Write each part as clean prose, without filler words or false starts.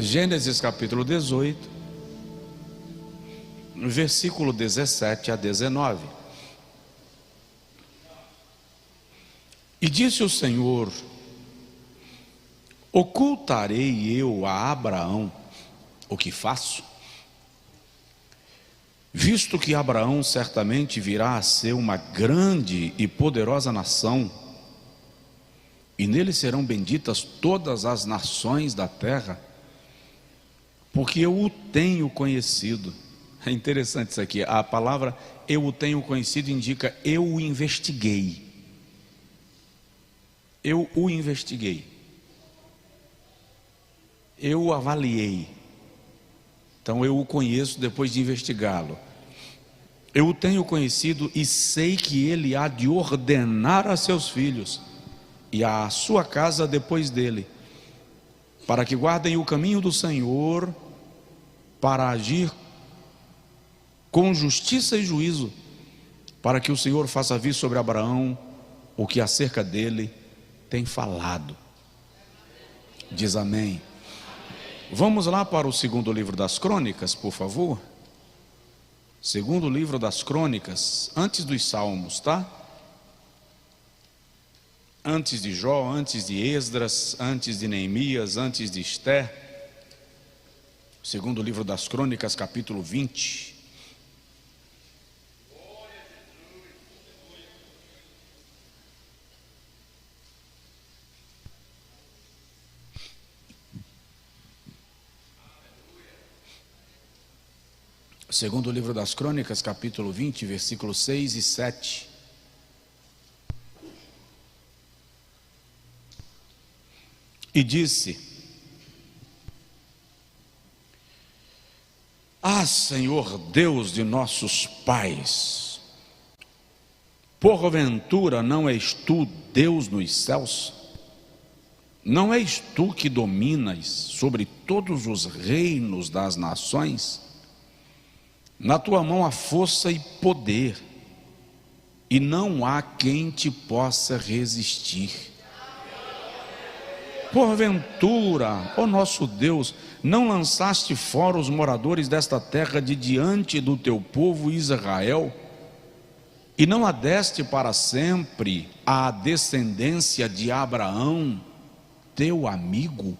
Gênesis capítulo 18, versículo 17 a 19. E disse o Senhor: ocultarei eu a Abraão o que faço? Visto que Abraão certamente virá a ser uma grande e poderosa nação, e nele serão benditas todas as nações da terra, porque eu o tenho conhecido. É interessante isso aqui, a palavra eu o tenho conhecido indica eu o investiguei. Eu o investiguei. Eu o avaliei. Então eu o conheço depois de investigá-lo. Eu o tenho conhecido e sei que ele há de ordenar a seus filhos e à sua casa depois dele, para que guardem o caminho do Senhor, para agir com justiça e juízo, para que o Senhor faça vir sobre Abraão o que acerca dele tem falado. Diz amém. Vamos lá para o segundo livro das Crônicas, por favor. Segundo livro das Crônicas, antes dos Salmos, tá? Antes de Jó, antes de Esdras, antes de Neemias, antes de Esther. Segundo livro das Crônicas, capítulo 20. Segundo livro das Crônicas, capítulo 20, versículos 6 e 7. E disse: ah, Senhor Deus de nossos pais, porventura não és tu Deus nos céus? Não és tu que dominas sobre todos os reinos das nações? Na tua mão há força e poder, e não há quem te possa resistir. Porventura, ó nosso Deus, não lançaste fora os moradores desta terra de diante do teu povo Israel, e não adeste para sempre à descendência de Abraão, teu amigo?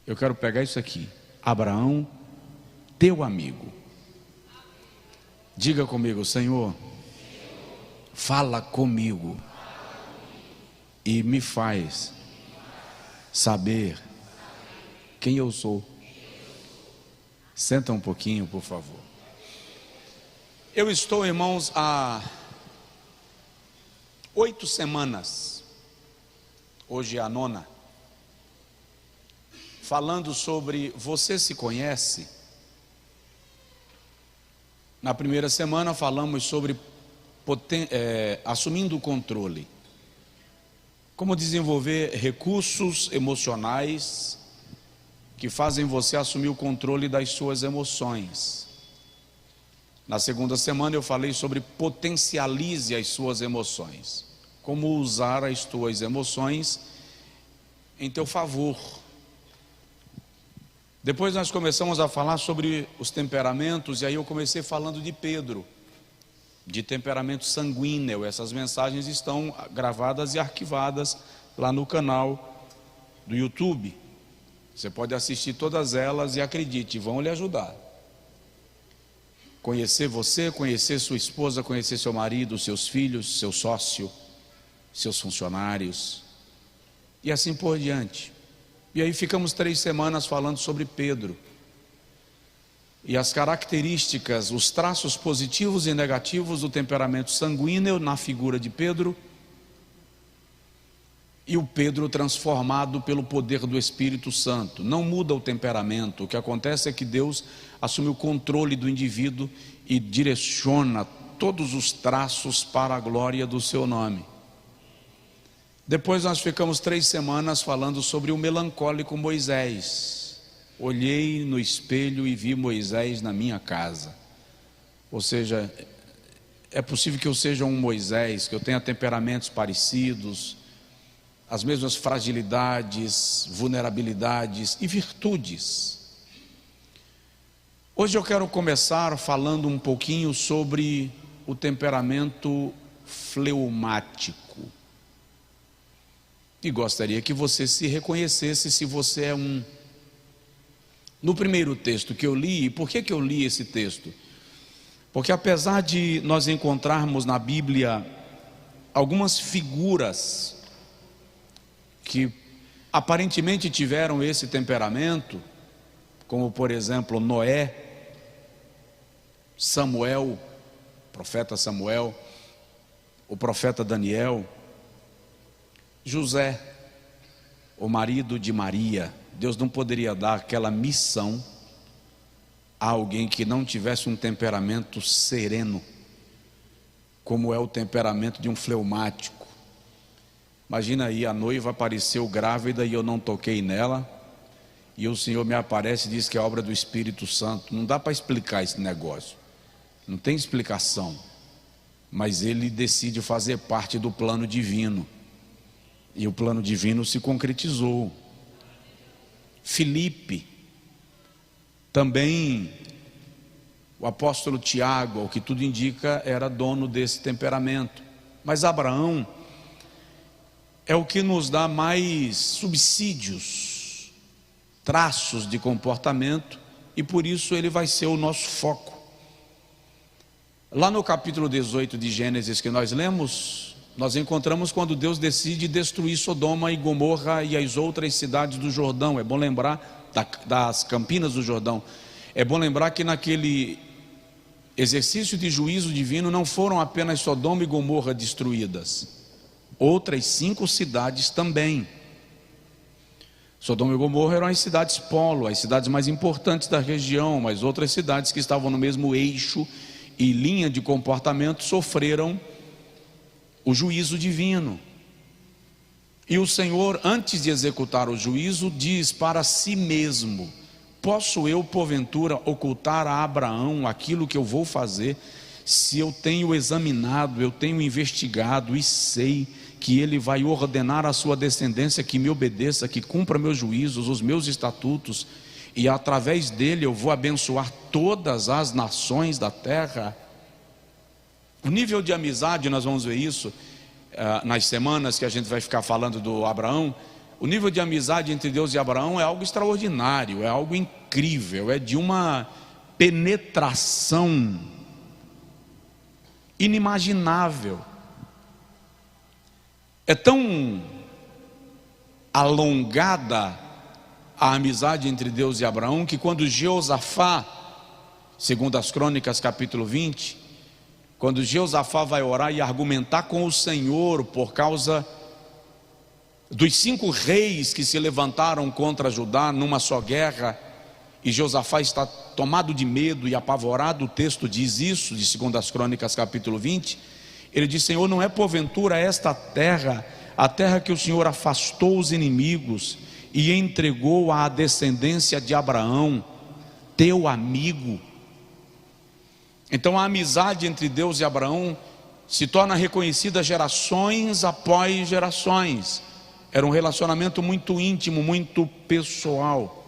Eu quero pegar isso aqui, Abraão, teu amigo. Diga comigo: Senhor, fala comigo e me faz saber quem eu sou. Senta um pouquinho, por favor. Eu estou, irmãos, há 8 semanas, hoje é a 9ª, falando sobre você se conhece. Na primeira semana falamos sobre assumindo o controle. Como desenvolver recursos emocionais que fazem você assumir o controle das suas emoções. Na segunda semana eu falei sobre potencialize as suas emoções. Como usar as tuas emoções em teu favor. Depois nós começamos a falar sobre os temperamentos, e aí eu comecei falando de Pedro, de temperamento sanguíneo. Essas mensagens estão gravadas e arquivadas lá no canal do YouTube. Você pode assistir todas elas e acredite, vão lhe ajudar. Conhecer você, conhecer sua esposa, conhecer seu marido, seus filhos, seu sócio, seus funcionários, e assim por diante. E aí ficamos 3 semanas falando sobre Pedro e as características, os traços positivos e negativos do temperamento sanguíneo na figura de Pedro, e o Pedro transformado pelo poder do Espírito Santo. Não muda o temperamento, o que acontece é que Deus assume o controle do indivíduo e direciona todos os traços para a glória do seu nome. Depois nós ficamos 3 semanas falando sobre o melancólico Moisés. Olhei no espelho e vi Moisés na minha casa. Ou seja, é possível que eu seja um Moisés, que eu tenha temperamentos parecidos, as mesmas fragilidades, vulnerabilidades e virtudes. Hoje eu quero começar falando um pouquinho sobre o temperamento fleumático. E gostaria que você se reconhecesse se você é um. No primeiro texto que eu li, e por que eu li esse texto? Porque apesar de nós encontrarmos na Bíblia algumas figuras que aparentemente tiveram esse temperamento, como por exemplo Noé, Samuel, profeta Samuel, o profeta Daniel, José, o marido de Maria. Deus não poderia dar aquela missão a alguém que não tivesse um temperamento sereno, como é o temperamento de um fleumático. Imagina aí, a noiva apareceu grávida e eu não toquei nela, e o Senhor me aparece e diz que é obra do Espírito Santo. Não dá para explicar esse negócio, não tem explicação, mas ele decide fazer parte do plano divino, e o plano divino se concretizou. Filipe, também o apóstolo Tiago, ao que tudo indica, era dono desse temperamento. Mas Abraão é o que nos dá mais subsídios, traços de comportamento, e por isso ele vai ser o nosso foco. Lá no capítulo 18 de Gênesis que nós lemos, nós encontramos quando Deus decide destruir Sodoma e Gomorra e as outras cidades do Jordão. É bom lembrar das Campinas do Jordão. É bom lembrar que naquele exercício de juízo divino não foram apenas Sodoma e Gomorra destruídas, outras 5 cidades também. Sodoma e Gomorra eram as cidades polo, as cidades mais importantes da região, mas outras cidades que estavam no mesmo eixo e linha de comportamento sofreram o juízo divino. E o Senhor, antes de executar o juízo, diz para si mesmo: posso eu porventura ocultar a Abraão aquilo que eu vou fazer, se eu tenho examinado, eu tenho investigado e sei que ele vai ordenar à sua descendência que me obedeça, que cumpra meus juízos, os meus estatutos, e através dele eu vou abençoar todas as nações da terra. O nível de amizade, nós vamos ver isso nas semanas que a gente vai ficar falando do Abraão. O nível de amizade entre Deus e Abraão é algo extraordinário, é algo incrível, é de uma penetração inimaginável. É tão alongada a amizade entre Deus e Abraão que quando Jeosafá, segundo as Crônicas capítulo 20, quando Jeosafá vai orar e argumentar com o Senhor por causa dos 5 reis que se levantaram contra Judá numa só guerra, e Jeosafá está tomado de medo e apavorado, o texto diz isso, de 2 Crônicas capítulo 20, ele diz: Senhor, não é porventura esta terra, a terra que o Senhor afastou os inimigos e entregou à descendência de Abraão, teu amigo? Então a amizade entre Deus e Abraão se torna reconhecida gerações após gerações. Era um relacionamento muito íntimo, muito pessoal.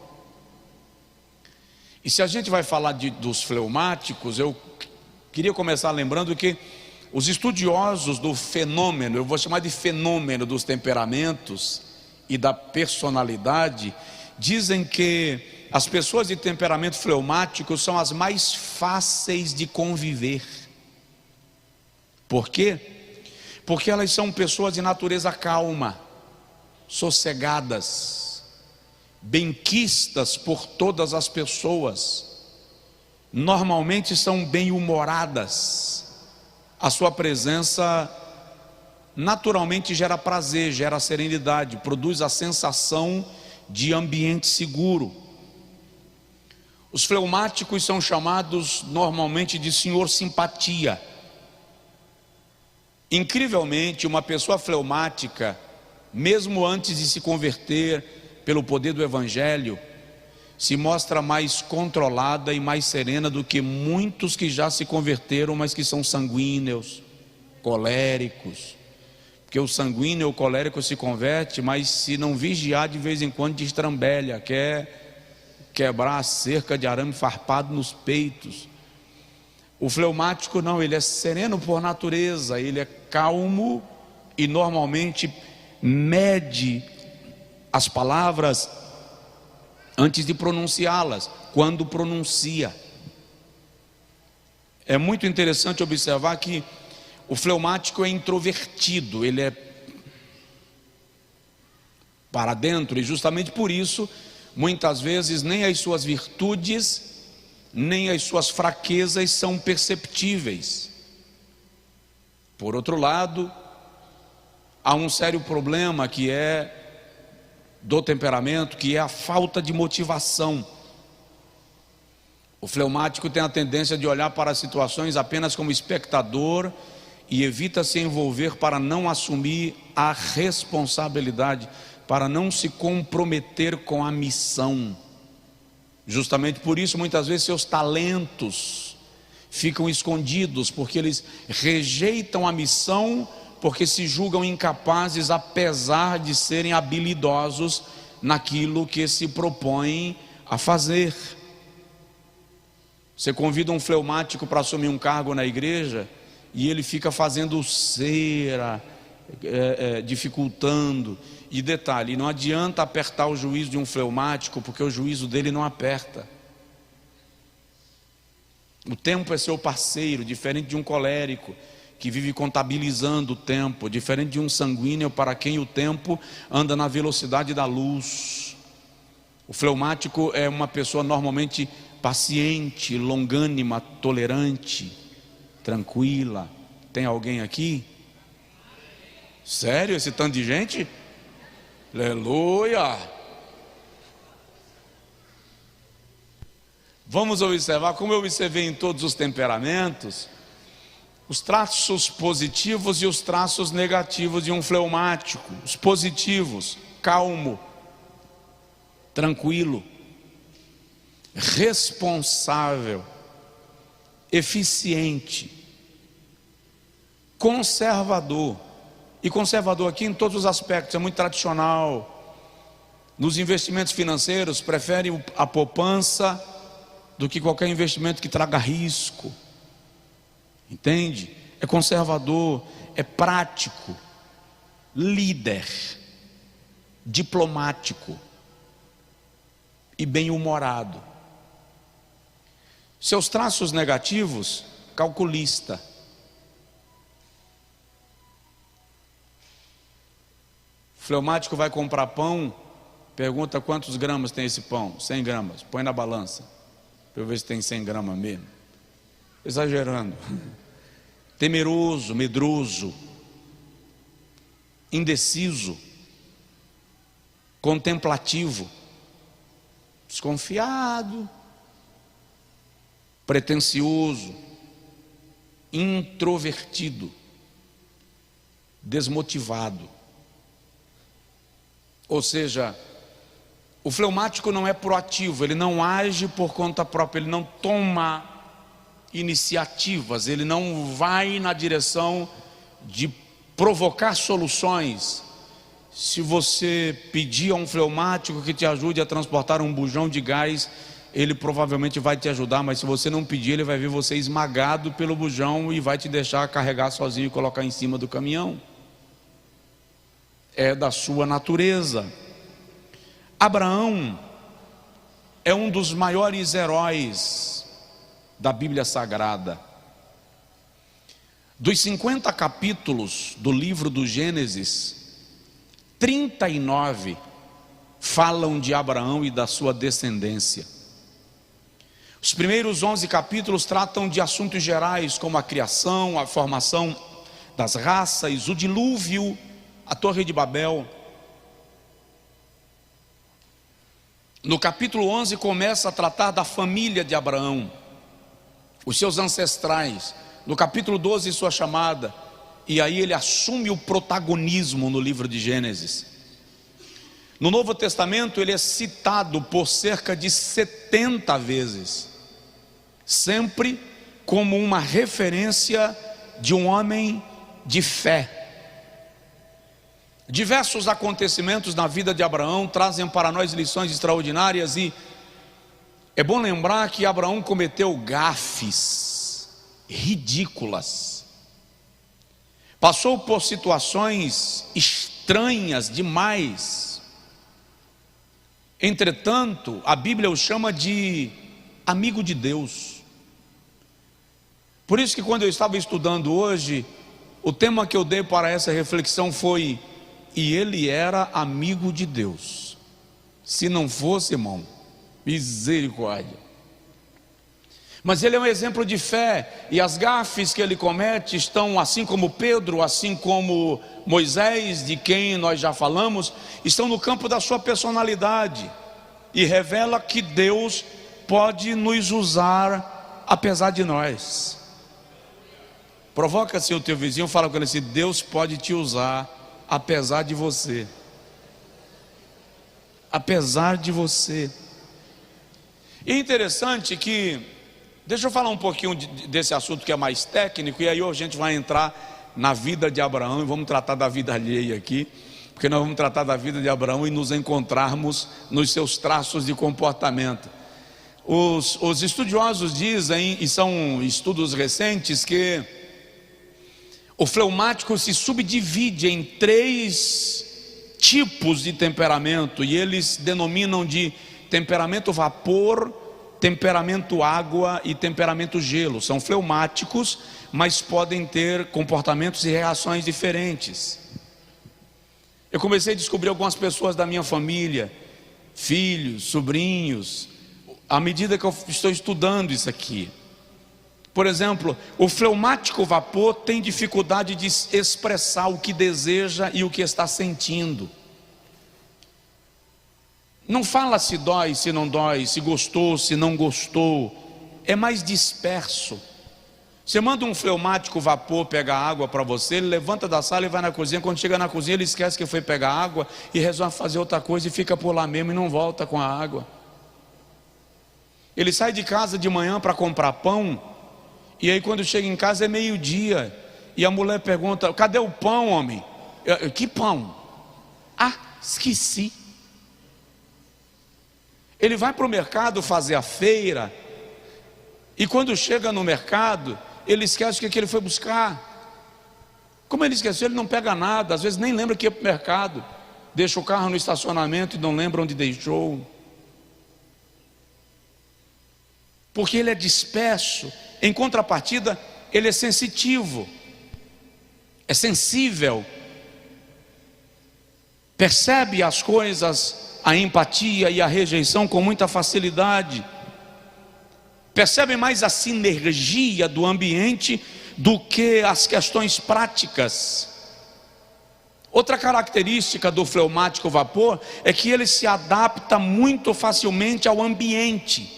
E se a gente vai falar dos fleumáticos, eu queria começar lembrando que os estudiosos do fenômeno, eu vou chamar de fenômeno dos temperamentos e da personalidade, dizem que as pessoas de temperamento fleumático são as mais fáceis de conviver. Por quê? Porque elas são pessoas de natureza calma, sossegadas, benquistas por todas as pessoas, normalmente são bem-humoradas. A sua presença naturalmente gera prazer, gera serenidade, produz a sensação de ambiente seguro. Os fleumáticos são chamados normalmente de senhor simpatia. Incrivelmente, uma pessoa fleumática, mesmo antes de se converter pelo poder do Evangelho, se mostra mais controlada e mais serena do que muitos que já se converteram, mas que são sanguíneos, coléricos. Porque o sanguíneo, o colérico se converte, mas se não vigiar, de vez em quando destrambelha, quer quebrar a cerca de arame farpado nos peitos. O fleumático não, ele é sereno por natureza, ele é calmo e normalmente mede as palavras antes de pronunciá-las, quando pronuncia. É muito interessante observar que o fleumático é introvertido, ele é para dentro, e justamente por isso, muitas vezes, nem as suas virtudes, nem as suas fraquezas são perceptíveis. Por outro lado, há um sério problema que é do temperamento, que é a falta de motivação. O fleumático tem a tendência de olhar para as situações apenas como espectador e evita se envolver para não assumir a responsabilidade, para não se comprometer com a missão. Justamente por isso, muitas vezes, seus talentos ficam escondidos, porque eles rejeitam a missão, porque se julgam incapazes, apesar de serem habilidosos naquilo que se propõem a fazer. Você convida um fleumático para assumir um cargo na igreja, e ele fica fazendo cera, dificultando. E detalhe, não adianta apertar o juízo de um fleumático, porque o juízo dele não aperta. O tempo é seu parceiro, diferente de um colérico que vive contabilizando o tempo, diferente de um sanguíneo para quem o tempo anda na velocidade da luz. O fleumático é uma pessoa normalmente paciente, longânima, tolerante, tranquila. Tem alguém aqui? Sério, esse tanto de gente? Aleluia! Vamos observar, como eu observei em todos os temperamentos, os traços positivos e os traços negativos de um fleumático. Os positivos: calmo, tranquilo, responsável, eficiente, conservador. E conservador aqui em todos os aspectos, é muito tradicional. Nos investimentos financeiros, prefere a poupança do que qualquer investimento que traga risco. Entende? É conservador, é prático, líder, diplomático e bem-humorado. Seus traços negativos: calculista. O fleumático vai comprar pão, pergunta quantos gramas tem esse pão. 100 gramas, põe na balança, para eu ver se tem 100 gramas mesmo. Exagerando. Temeroso, medroso, indeciso, contemplativo, desconfiado, pretensioso, introvertido, desmotivado. Ou seja, o fleumático não é proativo, ele não age por conta própria, ele não toma iniciativas, ele não vai na direção de provocar soluções. Se você pedir a um fleumático que te ajude a transportar um bujão de gás, ele provavelmente vai te ajudar, mas se você não pedir, ele vai ver você esmagado pelo bujão e vai te deixar carregar sozinho e colocar em cima do caminhão. É da sua natureza. Abraão é um dos maiores heróis da Bíblia Sagrada. Dos 50 capítulos do livro do Gênesis, 39 falam de Abraão e da sua descendência. Os primeiros 11 capítulos tratam de assuntos gerais, como a criação, a formação das raças, o dilúvio, a Torre de Babel. No capítulo 11 começa a tratar da família de Abraão, os seus ancestrais. No capítulo 12, sua chamada. E aí ele assume o protagonismo no livro de Gênesis. No Novo Testamento ele é citado por cerca de 70 vezes, sempre como uma referência de um homem de fé. Diversos acontecimentos na vida de Abraão trazem para nós lições extraordinárias, e é bom lembrar que Abraão cometeu gafes ridículas, passou por situações estranhas demais. Entretanto, a Bíblia o chama de amigo de Deus. Por isso que quando eu estava estudando hoje, o tema que eu dei para essa reflexão foi: e ele era amigo de Deus. Se não fosse, irmão, misericórdia. Mas ele é um exemplo de fé, e as gafes que ele comete estão, assim como Pedro, assim como Moisés, de quem nós já falamos, estão no campo da sua personalidade, e revela que Deus pode nos usar apesar de nós. Provoca assim o teu vizinho, fala com ele assim: Deus pode te usar apesar de você. Apesar de você. E é interessante que, deixa eu falar um pouquinho desse assunto que é mais técnico, e aí a gente vai entrar na vida de Abraão e vamos tratar da vida alheia aqui, porque nós vamos tratar da vida de Abraão e nos encontrarmos nos seus traços de comportamento. Os estudiosos dizem, e são estudos recentes, que o fleumático se subdivide em 3 tipos de temperamento, e eles denominam de temperamento vapor, temperamento água e temperamento gelo. São fleumáticos, mas podem ter comportamentos e reações diferentes. Eu comecei a descobrir algumas pessoas da minha família, filhos, sobrinhos, à medida que eu estou estudando isso aqui. Por exemplo, o fleumático vapor tem dificuldade de expressar o que deseja e o que está sentindo. Não fala se dói, se não dói, se gostou, se não gostou. É mais disperso. Você manda um fleumático vapor pegar água para você, ele levanta da sala e vai na cozinha. Quando chega na cozinha, ele esquece que foi pegar água e resolve fazer outra coisa e fica por lá mesmo e não volta com a água. Ele sai de casa de manhã para comprar pão, e aí quando chega em casa é meio-dia, e a mulher pergunta: cadê o pão, homem? Que pão? Ah, esqueci. Ele vai para o mercado fazer a feira, e quando chega no mercado, ele esquece o que ele foi buscar. Como ele esqueceu, ele não pega nada, às vezes nem lembra que ia para o mercado, deixa o carro no estacionamento e não lembra onde deixou, porque ele é disperso. Em contrapartida, ele é sensitivo, é sensível, percebe as coisas, a empatia e a rejeição com muita facilidade, percebe mais a sinergia do ambiente do que as questões práticas. Outra característica do fleumático vapor é que ele se adapta muito facilmente ao ambiente.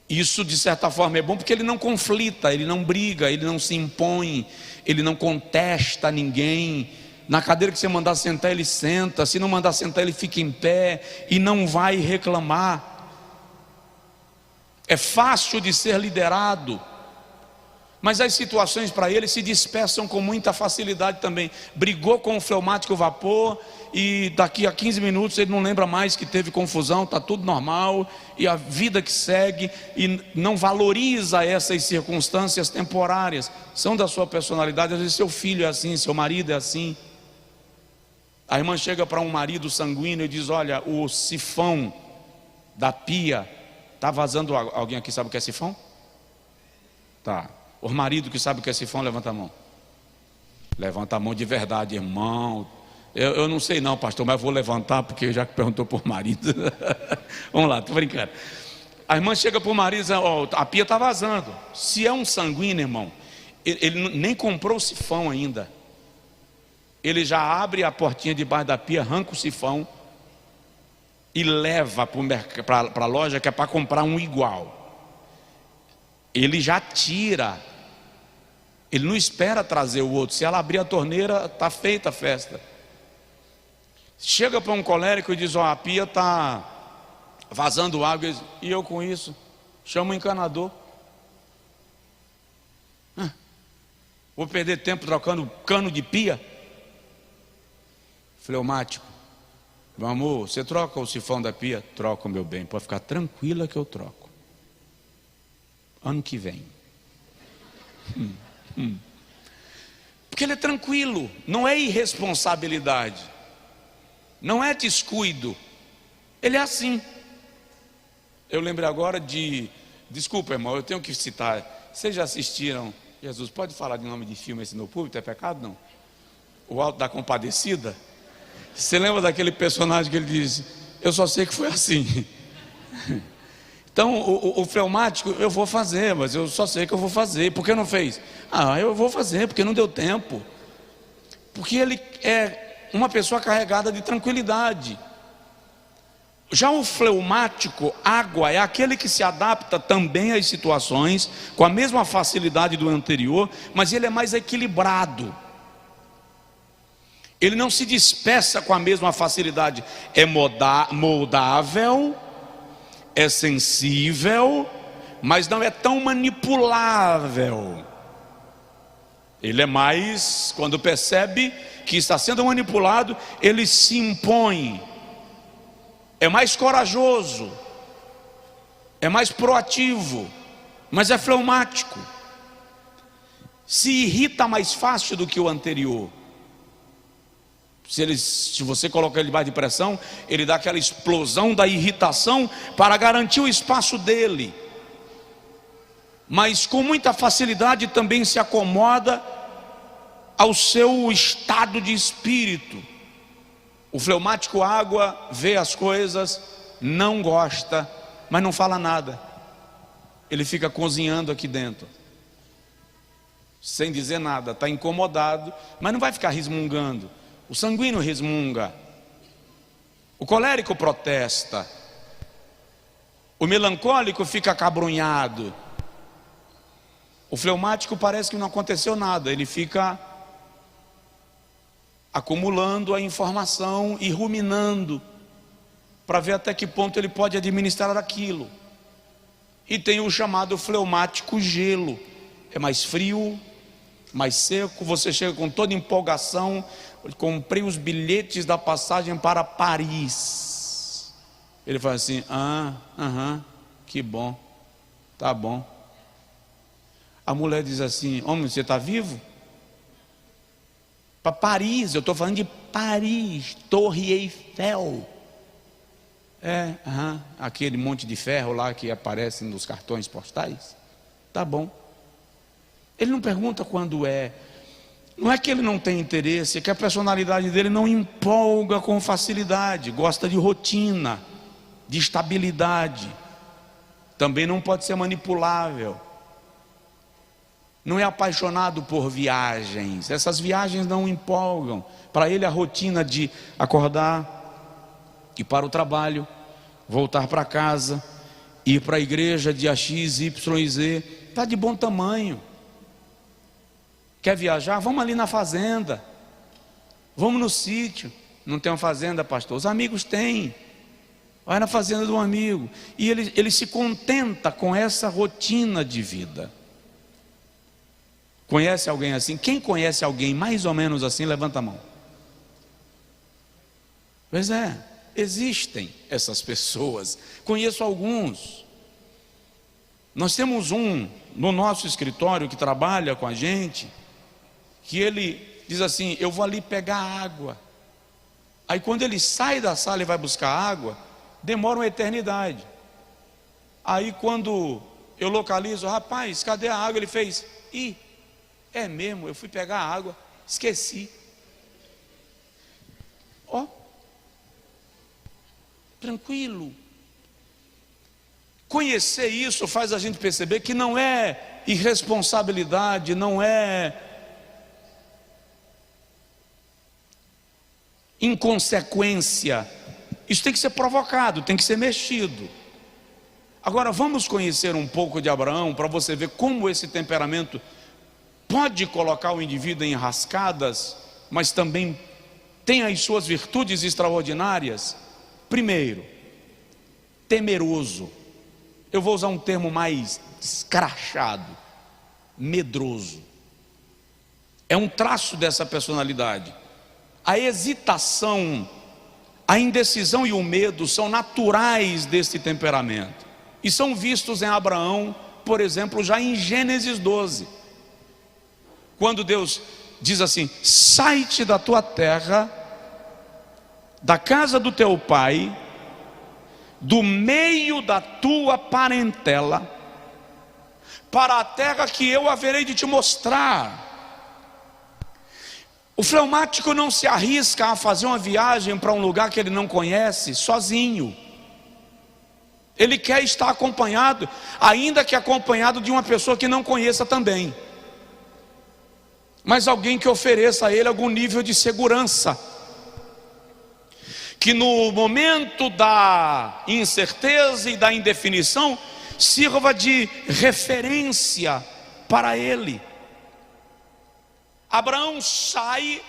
Isso de certa forma é bom, porque ele não conflita, ele não briga, ele não se impõe, ele não contesta ninguém. Na cadeira que você mandar sentar, ele senta. Se não mandar sentar, ele fica em pé e não vai reclamar. É fácil de ser liderado, mas as situações para ele se dispersam com muita facilidade também. Brigou com o fleumático vapor e daqui a 15 minutos ele não lembra mais que teve confusão, está tudo normal, e a vida que segue, e não valoriza essas circunstâncias temporárias, são da sua personalidade. Às vezes seu filho é assim, seu marido é assim. A irmã chega para um marido sanguíneo e diz: olha, o sifão da pia está vazando água. Alguém aqui sabe o que é sifão? Tá. O marido que sabe o que é sifão, levanta a mão. Levanta a mão de verdade, irmão. Eu não sei não, pastor, mas vou levantar, porque já que perguntou por marido. Vamos lá, estou brincando. A irmã chega para o marido e diz: oh, a pia está vazando. Se é um sanguíneo, irmão, ele nem comprou o sifão ainda. Ele já abre a portinha debaixo da pia, arranca o sifão e leva para a loja, que é para comprar um igual. Ele já tira. Ele não espera trazer o outro. Se ela abrir a torneira, está feita a festa. Chega para um colérico e diz: ó, a pia está vazando água. E eu com isso chamo o encanador. Vou perder tempo trocando cano de pia? Fleumático: meu amor, você troca o sifão da pia? Troco, meu bem, pode ficar tranquila que eu troco. Ano que vem. Porque ele é tranquilo, não é irresponsabilidade, não é descuido, ele é assim. Eu lembrei agora desculpa, irmão, eu tenho que citar. Vocês já assistiram, Jesus, pode falar de nome de filme esse no público? É pecado? Não. O Alto da Compadecida. Você lembra daquele personagem que ele diz: eu só sei que foi assim. Então o fleumático: eu vou fazer, mas eu só sei que eu vou fazer. Por que não fez? Eu vou fazer porque não deu tempo. Porque ele é uma pessoa carregada de tranquilidade. Já o fleumático, água, é aquele que se adapta também às situações com a mesma facilidade do anterior, mas ele é mais equilibrado. Ele não se dispersa com a mesma facilidade. É moldável, é sensível, mas não é tão manipulável. Ele é mais, quando percebe que está sendo manipulado, ele se impõe. É mais corajoso, é mais proativo, mas é fleumático. Se irrita mais fácil do que o anterior. Se você colocar ele debaixo de pressão, ele dá aquela explosão da irritação para garantir o espaço dele. Mas com muita facilidade também se acomoda ao seu estado de espírito. O fleumático água vê as coisas, não gosta, mas não fala nada. Ele fica cozinhando aqui dentro, sem dizer nada, está incomodado, mas não vai ficar resmungando. O sanguíneo resmunga, o colérico protesta, o melancólico fica acabrunhado. O fleumático parece que não aconteceu nada, ele fica acumulando a informação e ruminando para ver até que ponto ele pode administrar aquilo. E tem o chamado fleumático gelo, é mais frio, mais seco. Você chega com toda empolgação: comprei os bilhetes da passagem para Paris. Ele fala assim: que bom, tá bom. A mulher diz assim: homem, você está vivo? Para Paris, eu estou falando de Paris, Torre Eiffel. Aquele monte de ferro lá que aparece nos cartões postais. Tá bom. Ele não pergunta quando é. Não é que ele não tem interesse, é que a personalidade dele não empolga com facilidade. Gosta de rotina, de estabilidade. Também não pode ser manipulável. Não é apaixonado por viagens. Essas viagens não empolgam. Para ele a rotina de acordar, ir para o trabalho, voltar para casa, ir para a igreja dia X, Y e Z, está de bom tamanho. Quer viajar? Vamos ali na fazenda, vamos no sítio. Não tem uma fazenda, pastor? Os amigos têm. Vai na fazenda de um amigo. E ele se contenta com essa rotina de vida. Conhece alguém assim? Quem conhece alguém mais ou menos assim, levanta a mão. Pois é, existem essas pessoas. Conheço alguns. Nós temos um no nosso escritório que trabalha com a gente, que ele diz assim: eu vou ali pegar água. Aí quando ele sai da sala e vai buscar água, demora uma eternidade. Aí quando eu localizo: rapaz, cadê a água? Ele fez: é mesmo, eu fui pegar a água, esqueci. Tranquilo. Conhecer isso faz a gente perceber que não é irresponsabilidade, não é inconsequência. Isso tem que ser provocado, tem que ser mexido. Agora vamos conhecer um pouco de Abraão para você ver como esse temperamento pode colocar o indivíduo em enrascadas, mas também tem as suas virtudes extraordinárias. Primeiro, temeroso. Eu vou usar um termo mais escrachado: medroso. É um traço dessa personalidade. A hesitação, a indecisão e o medo são naturais desse temperamento, e são vistos em Abraão, por exemplo, já em Gênesis 12, quando Deus diz assim: sai-te da tua terra, da casa do teu pai, do meio da tua parentela, para a terra que eu haverei de te mostrar. O fleumático não se arrisca a fazer uma viagem para um lugar que ele não conhece sozinho. Ele quer estar acompanhado, ainda que acompanhado de uma pessoa que não conheça também, mas alguém que ofereça a ele algum nível de segurança, que no momento da incerteza e da indefinição sirva de referência para ele. Abraão sai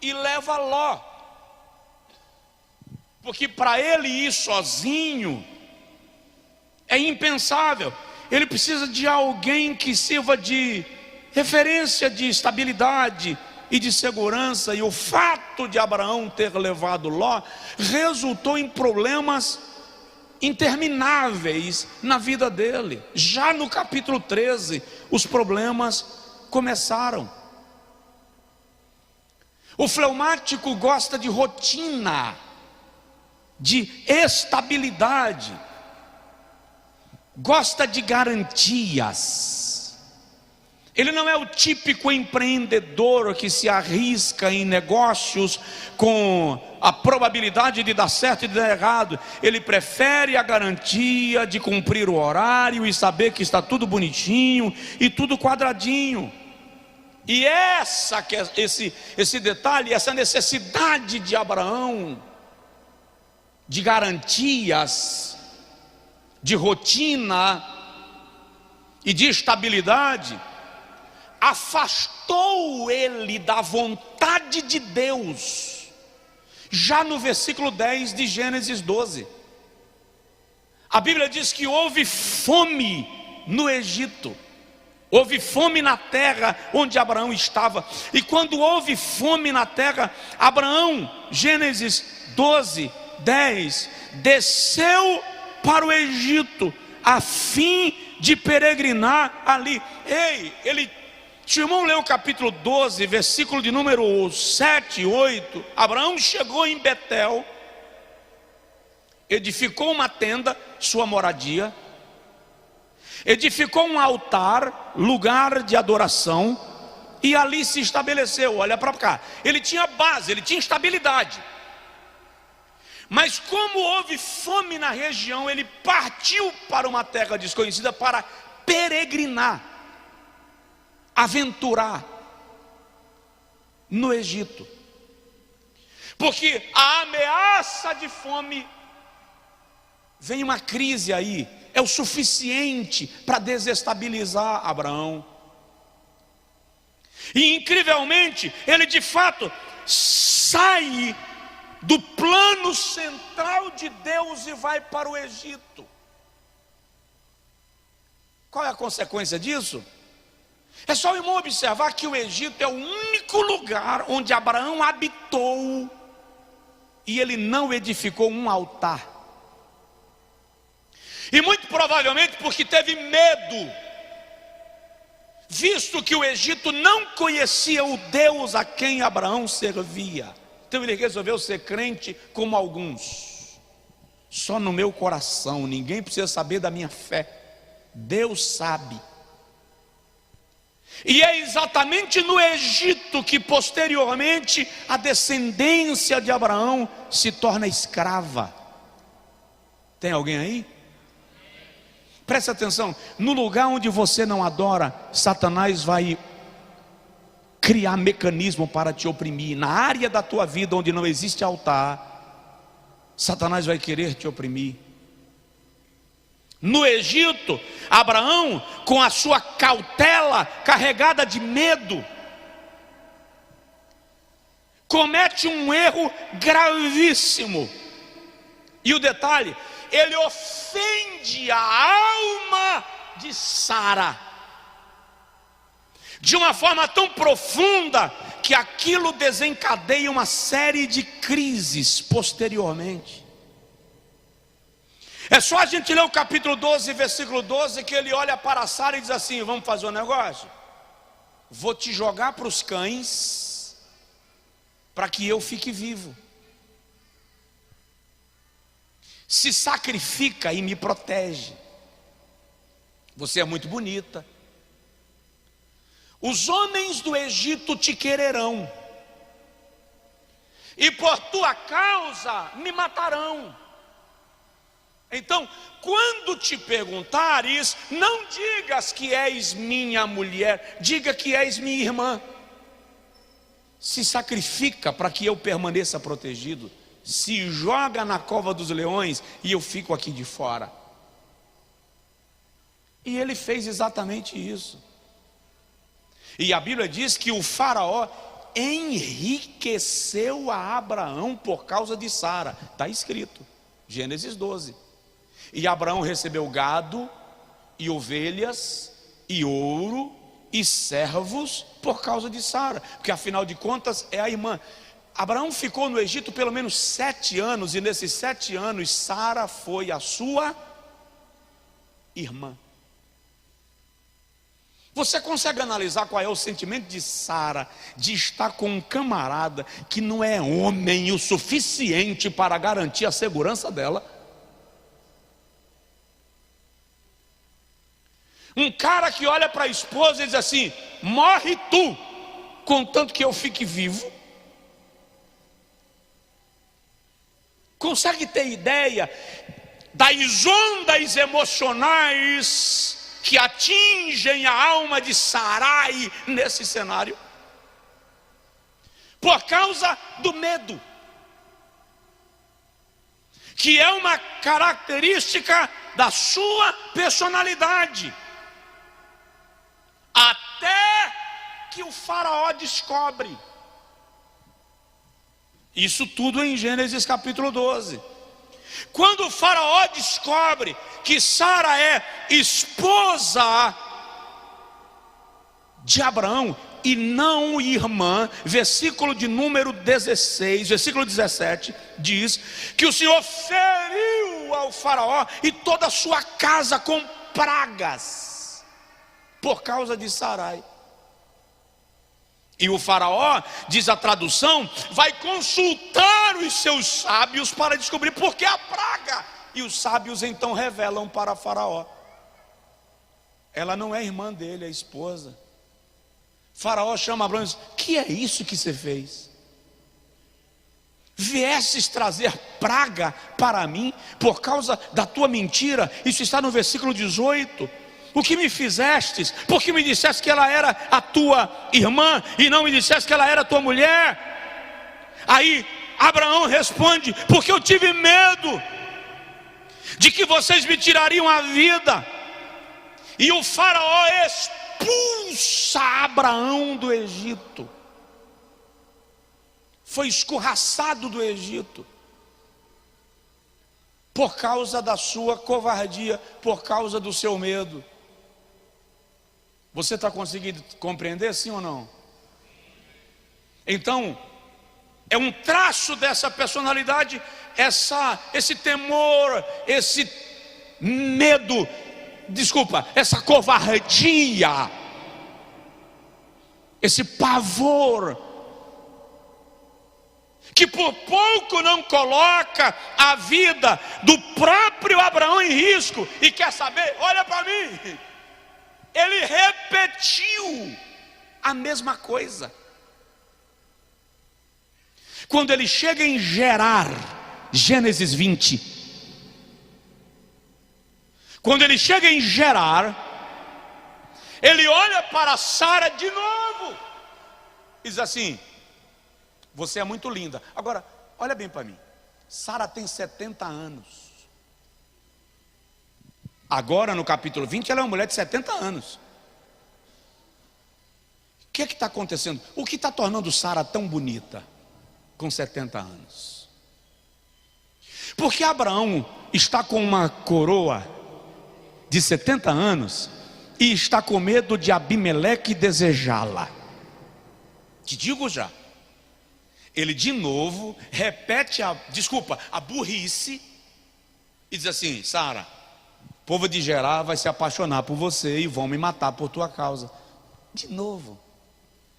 e leva Ló, porque para ele ir sozinho é impensável. Ele precisa de alguém que sirva de referência de estabilidade e de segurança. E o fato de Abraão ter levado Ló resultou em problemas intermináveis na vida dele. Já no capítulo 13, os problemas começaram. O fleumático gosta de rotina, de estabilidade, gosta de garantias. Ele não é o típico empreendedor que se arrisca em negócios com a probabilidade de dar certo e de dar errado. Ele prefere a garantia de cumprir o horário e saber que está tudo bonitinho e tudo quadradinho. E esse detalhe, essa necessidade de Abraão de garantias, de rotina e de estabilidade, afastou ele da vontade de Deus. Já no versículo 10 de Gênesis 12, a Bíblia diz que houve fome no Egito, houve fome na terra onde Abraão estava. E quando houve fome na terra, Abraão, Gênesis 12, 10, desceu para o Egito a fim de peregrinar ali. Se o irmão ler o capítulo 12, versículo de número 7 e 8, Abraão chegou em Betel, edificou uma tenda, sua moradia, edificou um altar, lugar de adoração, e ali se estabeleceu. Olha para cá, ele tinha base, ele tinha estabilidade. Mas como houve fome na região, ele partiu para uma terra desconhecida para peregrinar, aventurar no Egito, porque a ameaça de fome, vem uma crise aí, é o suficiente para desestabilizar Abraão. E incrivelmente, ele de fato sai do plano central de Deus e vai para o Egito. Qual é a consequência disso? É só o irmão observar que o Egito é o único lugar onde Abraão habitou e ele não edificou um altar. E muito provavelmente porque teve medo, visto que o Egito não conhecia o Deus a quem Abraão servia. Então ele resolveu ser crente como alguns. Só no meu coração, ninguém precisa saber da minha fé, Deus sabe. E é exatamente no Egito que posteriormente a descendência de Abraão se torna escrava. Tem alguém aí? Preste atenção, no lugar onde você não adora, Satanás vai criar mecanismo para te oprimir. Na área da tua vida onde não existe altar, Satanás vai querer te oprimir. No Egito, Abraão, com a sua cautela carregada de medo, comete um erro gravíssimo. E o detalhe, ele ofende a alma de Sara de uma forma tão profunda que aquilo desencadeia uma série de crises posteriormente. É só a gente ler o capítulo 12, versículo 12, que ele olha para Sara e diz assim: vamos fazer um negócio? Vou te jogar para os cães, para que eu fique vivo. Se sacrifica e me protege. Você é muito bonita. Os homens do Egito te quererão, e por tua causa me matarão. Então, quando te perguntares, não digas que és minha mulher, diga que és minha irmã. Se sacrifica para que eu permaneça protegido. Se joga na cova dos leões e eu fico aqui de fora. E ele fez exatamente isso. E a Bíblia diz que o faraó enriqueceu a Abraão por causa de Sara. Está escrito, Gênesis 12. E Abraão recebeu gado, e ovelhas, e ouro, e servos por causa de Sara, porque afinal de contas é a irmã. Abraão ficou no Egito pelo menos 7 anos, e nesses 7 anos Sara foi a sua irmã. Você consegue analisar qual é o sentimento de Sara de estar com um camarada que não é homem o suficiente para garantir a segurança dela? Um cara que olha para a esposa e diz assim: morre tu, contanto que eu fique vivo. Consegue ter ideia das ondas emocionais que atingem a alma de Sarai nesse cenário? Por causa do medo, que é uma característica da sua personalidade. Até que o faraó descobre. Isso tudo em Gênesis capítulo 12. Quando o faraó descobre que Sara é esposa de Abraão e não irmã, versículo de número 16, versículo 17, diz que o Senhor feriu ao faraó e toda a sua casa com pragas por causa de Sarai. E o faraó, diz a tradução, vai consultar os seus sábios para descobrir por que a praga. E os sábios então revelam para faraó: ela não é irmã dele, é esposa. Faraó chama Abraão e diz: que é isso que você fez? Viesses trazer praga para mim por causa da tua mentira? Isso está no versículo 18. O que me fizestes? Porque me disseste que ela era a tua irmã e não me disseste que ela era a tua mulher? Aí Abraão responde: porque eu tive medo de que vocês me tirariam a vida. E o faraó expulsa Abraão do Egito. Foi escorraçado do Egito por causa da sua covardia, por causa do seu medo. Você está conseguindo compreender, sim ou não? Então, é um traço dessa personalidade, esse temor, esse medo, essa covardia, esse pavor, que por pouco não coloca a vida do próprio Abraão em risco. E quer saber? Olha para mim. Ele repetiu a mesma coisa. Quando ele chega em Gerar, Gênesis 20. Quando ele chega em Gerar, ele olha para Sara de novo e diz assim: você é muito linda. Agora, olha bem para mim. Sara tem 70 anos. Agora no capítulo 20 ela é uma mulher de 70 anos. O que é que está acontecendo? O que está tornando Sara tão bonita com 70 anos? Porque Abraão está com uma coroa de 70 anos e está com medo de Abimeleque desejá-la. te digo já. Ele de novo repete a burrice e diz assim: Sara, o povo de Gerar vai se apaixonar por você e vão me matar por tua causa. De novo,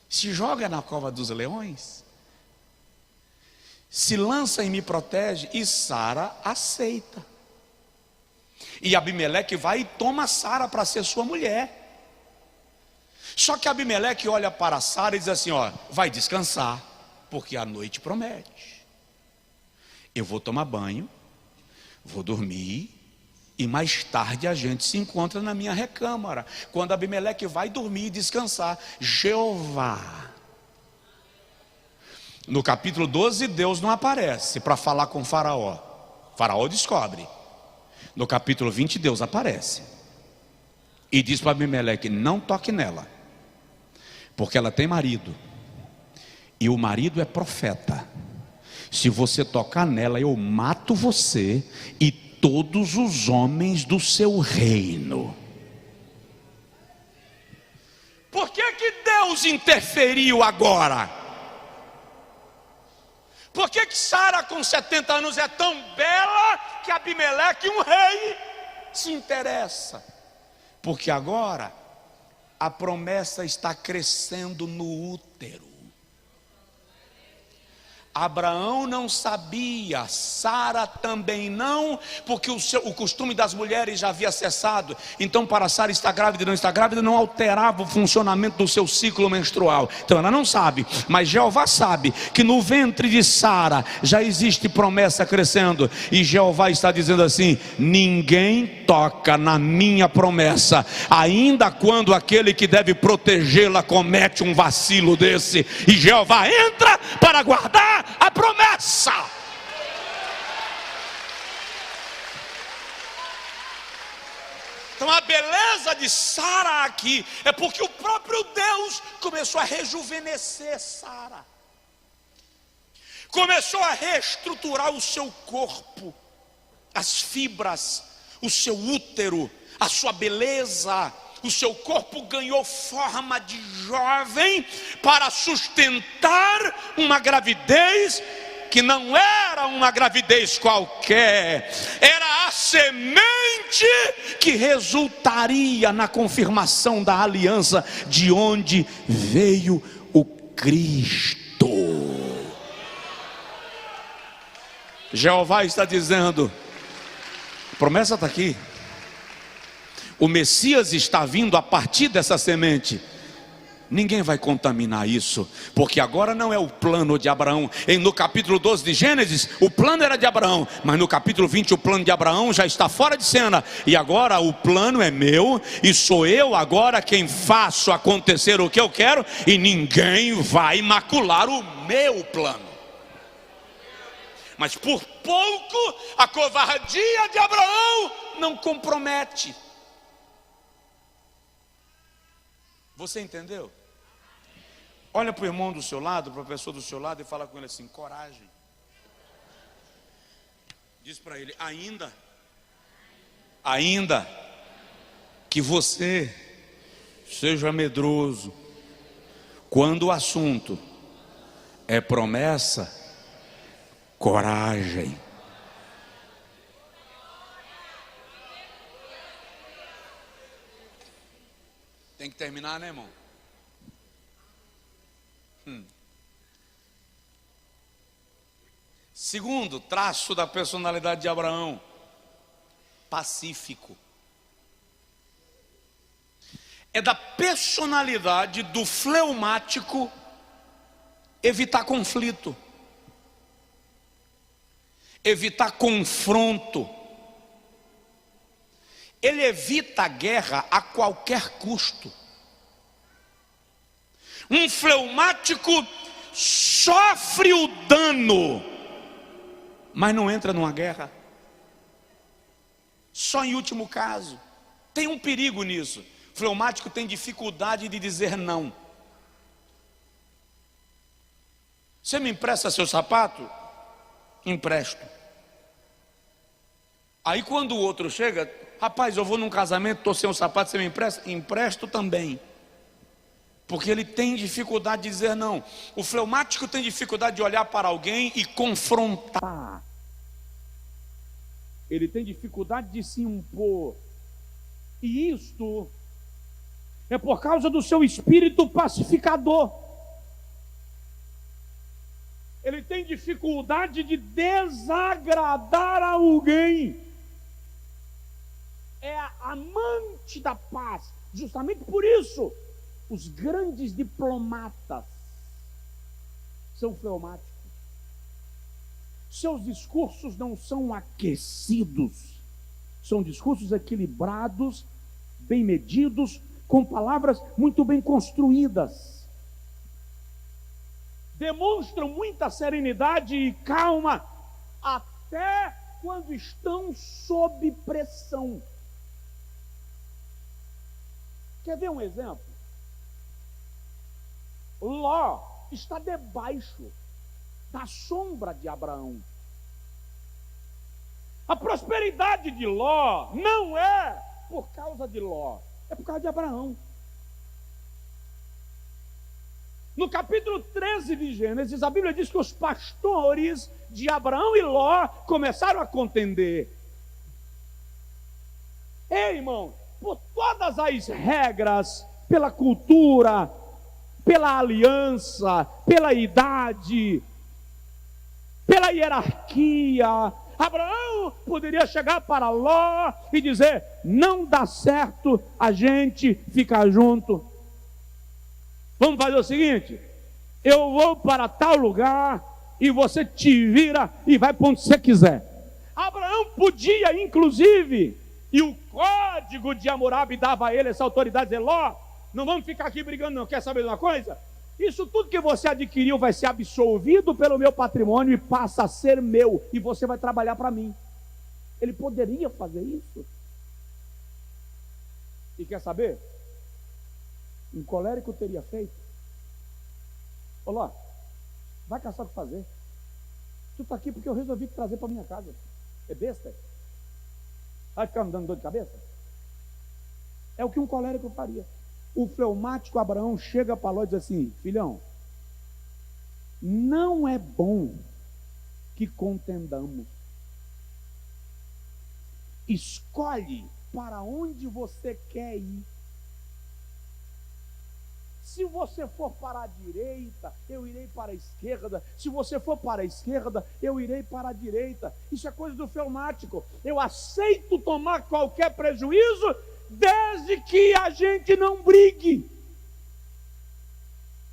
se joga na cova dos leões, se lança e me protege. E Sara aceita. E Abimeleque vai e toma Sara para ser sua mulher. Só que Abimeleque olha para Sara e diz assim: ó, vai descansar, porque a noite promete. Eu vou tomar banho, vou dormir, e mais tarde a gente se encontra na minha recâmara. Quando Abimeleque vai dormir e descansar, Jeová, no capítulo 12, Deus não aparece para falar com Faraó. Faraó descobre. No capítulo 20, Deus aparece e diz para Abimeleque: não toque nela, porque ela tem marido, e o marido é profeta. Se você tocar nela, eu mato você e todos os homens do seu reino. Por que Deus interferiu agora? Por que Sara com 70 anos é tão bela que Abimeleque, um rei, se interessa? Porque agora a promessa está crescendo no útero. Abraão não sabia, Sara também não, porque o costume das mulheres já havia cessado. Então, para Sara estar grávida e não estar grávida não alterava o funcionamento do seu ciclo menstrual. Então ela não sabe, mas Jeová sabe que no ventre de Sara já existe promessa crescendo. E Jeová está dizendo assim: ninguém toca na minha promessa, ainda quando aquele que deve protegê-la comete um vacilo desse. E Jeová entra para guardar a promessa. Então a beleza de Sara aqui é porque o próprio Deus começou a rejuvenescer Sara, começou a reestruturar o seu corpo, as fibras, o seu útero, a sua beleza. O seu corpo ganhou forma de jovem para sustentar uma gravidez que não era uma gravidez qualquer, era a semente que resultaria na confirmação da aliança, de onde veio o Cristo. Jeová está dizendo, a promessa está aqui. O Messias está vindo a partir dessa semente. Ninguém vai contaminar isso, porque agora não é o plano de Abraão. No capítulo 12 de Gênesis, o plano era de Abraão, mas no capítulo 20 o plano de Abraão já está fora de cena. E agora o plano é meu, e sou eu agora quem faço acontecer o que eu quero, e ninguém vai macular o meu plano. Mas por pouco a covardia de Abraão não compromete. Você entendeu? Olha para o irmão do seu lado, para a pessoa do seu lado, e fala com ele assim: coragem. Diz para ele: ainda que você seja medroso, quando o assunto é promessa, coragem. Tem que terminar, né, irmão? Segundo traço da personalidade de Abraão: pacífico. É da personalidade do fleumático evitar conflito, evitar confronto. Ele evita a guerra a qualquer custo. Um fleumático sofre o dano, mas não entra numa guerra. Só em último caso. Tem um perigo nisso. O fleumático tem dificuldade de dizer não. Você me empresta seu sapato? Empresto. Aí quando o outro chega: rapaz, eu vou num casamento, estou sem um sapato, você me empresta? Empresto também. porque ele tem dificuldade de dizer não. O fleumático tem dificuldade de olhar para alguém e confrontar. Ele tem dificuldade de se impor. E isto é por causa do seu espírito pacificador. Ele tem dificuldade de desagradar alguém. É amante da paz. Justamente por isso, os grandes diplomatas são fleumáticos. Seus discursos não são aquecidos, são discursos equilibrados, bem medidos, com palavras muito bem construídas. Demonstram muita serenidade e calma, até quando estão sob pressão. Quer ver um exemplo? Ló está debaixo da sombra de Abraão. A prosperidade de Ló não é por causa de Ló, é por causa de Abraão. No capítulo 13 de Gênesis, a Bíblia diz que os pastores de Abraão e Ló começaram a contender. Ei, irmão, por todas as regras, pela cultura, pela aliança, pela idade, pela hierarquia, Abraão poderia chegar para Ló e dizer: não dá certo a gente ficar junto. Vamos fazer o seguinte: eu vou para tal lugar e você te vira e vai para onde você quiser. Abraão podia, inclusive, e o código de Hammurabi dava a ele essa autoridade, dizer: Ló, não vamos ficar aqui brigando não, quer saber de uma coisa? Isso tudo que você adquiriu vai ser absolvido pelo meu patrimônio e passa a ser meu, e você vai trabalhar para mim. Ele poderia fazer isso. E quer saber? Um colérico teria feito. Ô Ló, vai caçar o que fazer. Tu está aqui porque eu resolvi te trazer para minha casa. É besta? Vai ficar me dando dor de cabeça? É o que um colérico faria. O fleumático Abraão chega para Ló e diz assim: filhão, não é bom que contendamos. Escolhe para onde você quer ir. Se você for para a direita, eu irei para a esquerda. Se você for para a esquerda, eu irei para a direita. Isso é coisa do fleumático. Eu aceito tomar qualquer prejuízo, desde que a gente não brigue.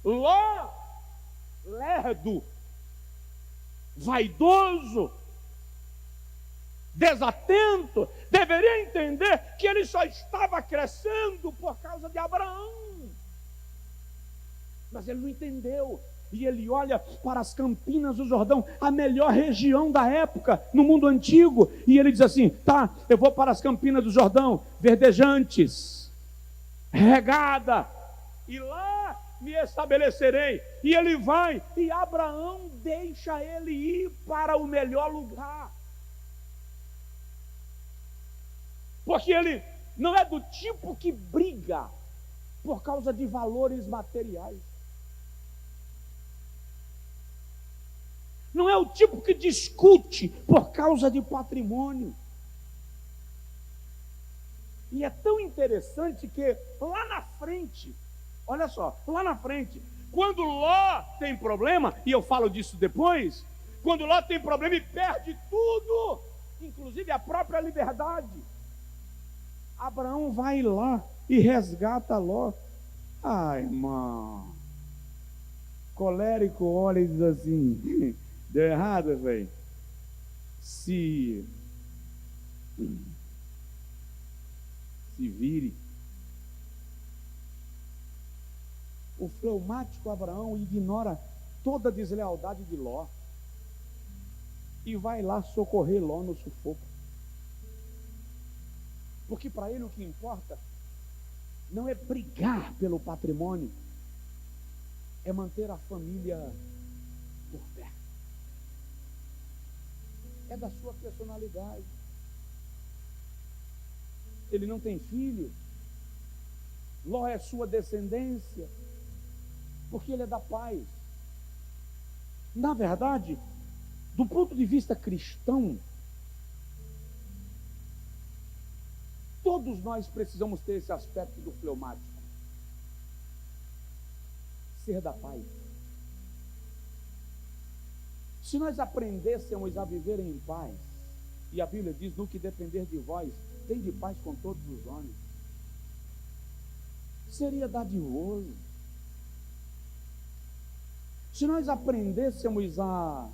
Ló, lerdo, vaidoso, desatento, deveria entender que ele só estava crescendo por causa de Abraão. Mas ele não entendeu. E ele olha para as Campinas do Jordão, a melhor região da época, no mundo antigo. E ele diz assim: tá, eu vou para as Campinas do Jordão, verdejantes, regada, e lá me estabelecerei. E ele vai, e Abraão deixa ele ir para o melhor lugar. Porque ele não é do tipo que briga por causa de valores materiais. Não é o tipo que discute por causa de patrimônio. E é tão interessante que lá na frente, olha só, lá na frente, quando Ló tem problema, e eu falo disso depois, quando Ló tem problema e perde tudo, inclusive a própria liberdade, Abraão vai lá e resgata Ló. Ai, irmão, colérico olha e diz assim: deu errado, velho. Se vire. O fleumático Abraão ignora toda a deslealdade de Ló e vai lá socorrer Ló no sufoco. Porque para ele o que importa não é brigar pelo patrimônio, é manter a família por perto. É da sua personalidade. Ele não tem filho. Ló é sua descendência. porque Ele é da paz. Na verdade, do ponto de vista cristão, todos nós precisamos ter esse aspecto do fleumático. Ser da paz. Se nós aprendêssemos a viver em paz, e a Bíblia diz, no que depender de vós, tem de paz com todos os homens, seria dadivoso. Se nós aprendêssemos a,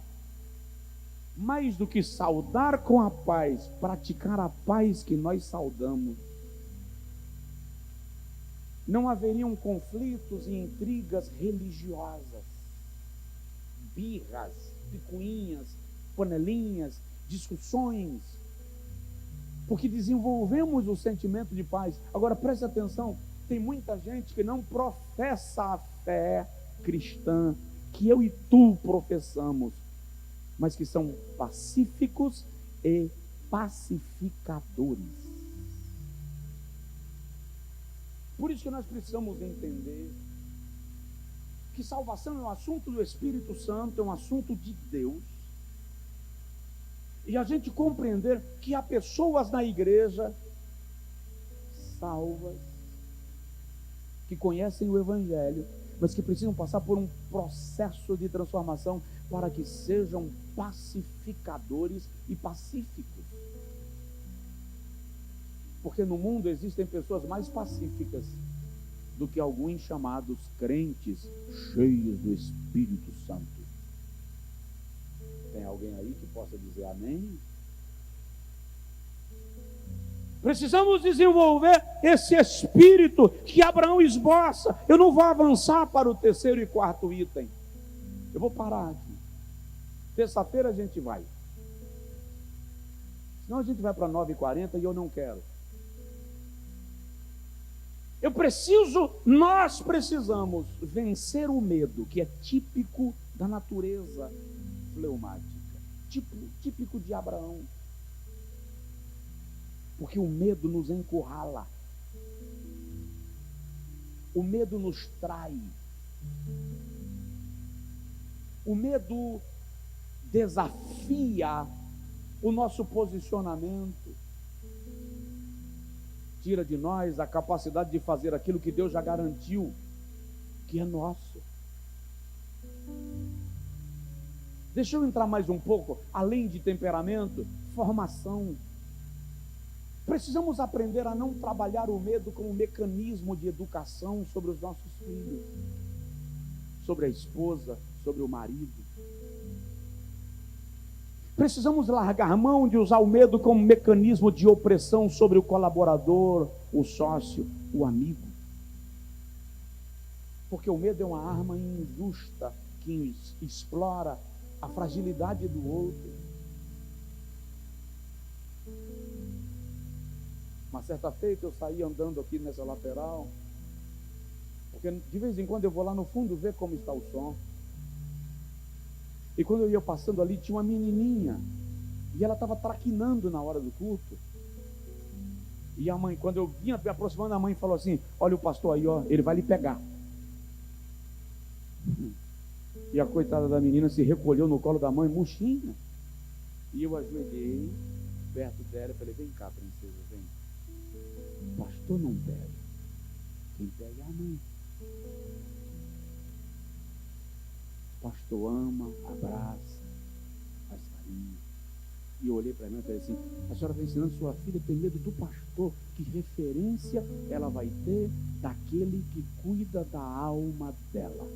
mais do que saudar com a paz, praticar a paz que nós saudamos, não haveriam conflitos e intrigas religiosas, birras, picuinhas, panelinhas, discussões, porque desenvolvemos o sentimento de paz. Agora preste atenção, tem muita gente que não professa a fé cristã que eu e tu professamos, mas que são pacíficos e pacificadores. Por isso que nós precisamos entender que salvação é um assunto do Espírito Santo, é um assunto de Deus, e a gente compreender que há pessoas na igreja salvas, que conhecem o Evangelho, mas que precisam passar por um processo de transformação para que sejam pacificadores e pacíficos. Porque no mundo existem pessoas mais pacíficas do que alguns chamados crentes cheios do Espírito Santo. Tem alguém aí que possa dizer amém? Precisamos desenvolver esse espírito que Abraão esboça. Eu não vou avançar para o terceiro e quarto item. Eu vou parar aqui. Terça-feira a gente vai. Senão a gente vai para 9h40 e eu não quero. Nós precisamos vencer o medo, que é típico da natureza fleumática, típico de Abraão. Porque o medo nos encurrala, o medo nos trai, o medo desafia o nosso posicionamento, tira de nós a capacidade de fazer aquilo que Deus já garantiu, que é nosso. Deixa eu entrar mais um pouco, além de temperamento, formação. Precisamos aprender a não trabalhar o medo como mecanismo de educação sobre os nossos filhos, sobre a esposa, sobre o marido. Precisamos largar mão de usar o medo como mecanismo de opressão sobre o colaborador, o sócio, o amigo. Porque o medo é uma arma injusta que explora a fragilidade do outro. Uma certa feita eu saí andando aqui nessa lateral, porque de vez em quando eu vou lá no fundo ver como está o som. E quando eu ia passando ali, tinha uma menininha, e ela estava traquinando na hora do culto. E a mãe, quando eu vinha me aproximando, a mãe falou assim: olha o pastor aí, ó, ele vai lhe pegar. E a coitada da menina se recolheu no colo da mãe, murchinha. E eu ajoelhei perto dela e falei: vem cá, princesa, vem. O pastor não pega, quem pega é a mãe. O pastor ama, abraça, faz carinho. E eu olhei para mim e falei assim: a senhora está ensinando sua filha a ter medo do pastor. Que referência ela vai ter daquele que cuida da alma dela?